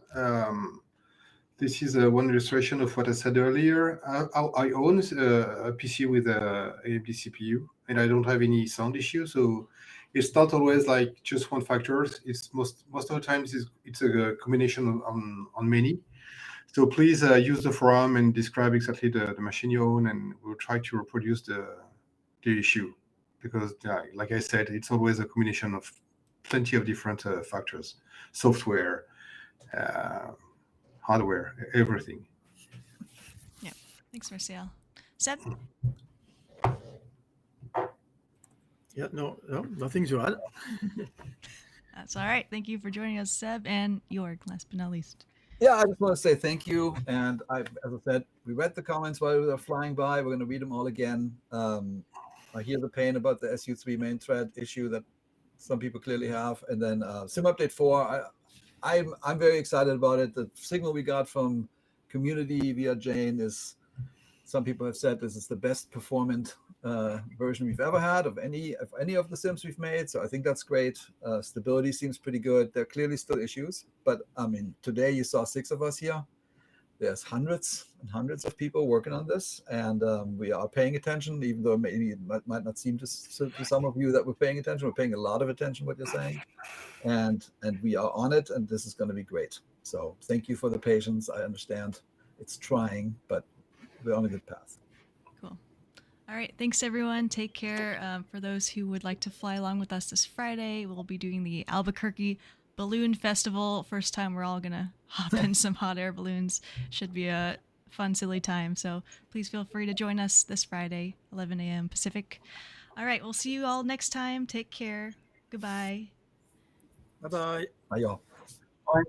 This is one illustration of what I said earlier. I own a PC with a AMD CPU, and I don't have any sound issue. So it's not always like just one factor. It's most of the times it's a combination on many. So please use the forum and describe exactly the machine you own, and we'll try to reproduce the issue. Because, like I said, it's always a combination of plenty of different factors: software, hardware, everything. Yeah. Thanks, Martial. Seb? Yeah, no, nothing to add. That's all right. Thank you for joining us, Seb, and Jorg, last but not least. Yeah, I just want to say thank you. And as I said, we read the comments while we were flying by. We're going to read them all again. I hear the pain about the SU3 main thread issue that some people clearly have. And then Sim Update 4, I'm very excited about it. The signal we got from community via Jayne is, some people have said this is the best performant version we've ever had of any of the sims we've made. So I think that's great. Stability seems pretty good. There are clearly still issues, but I mean, today you saw 6 of us here. There's hundreds and hundreds of people working on this, and we are paying attention, even though maybe it might not seem to some of you that we're paying attention. We're paying a lot of attention to what you're saying, and we are on it, and this is going to be great. So thank you for the patience. I understand it's trying, but we're on a good path. Cool. All right. Thanks, everyone. Take care. For those who would like to fly along with us this Friday, we'll be doing the Albuquerque Balloon Festival. First time we're all going to hop in some hot air balloons. Should be a fun, silly time. So please feel free to join us this Friday, 11 a.m. Pacific. All right. We'll see you all next time. Take care. Goodbye. Bye-bye. Bye, y'all. Bye.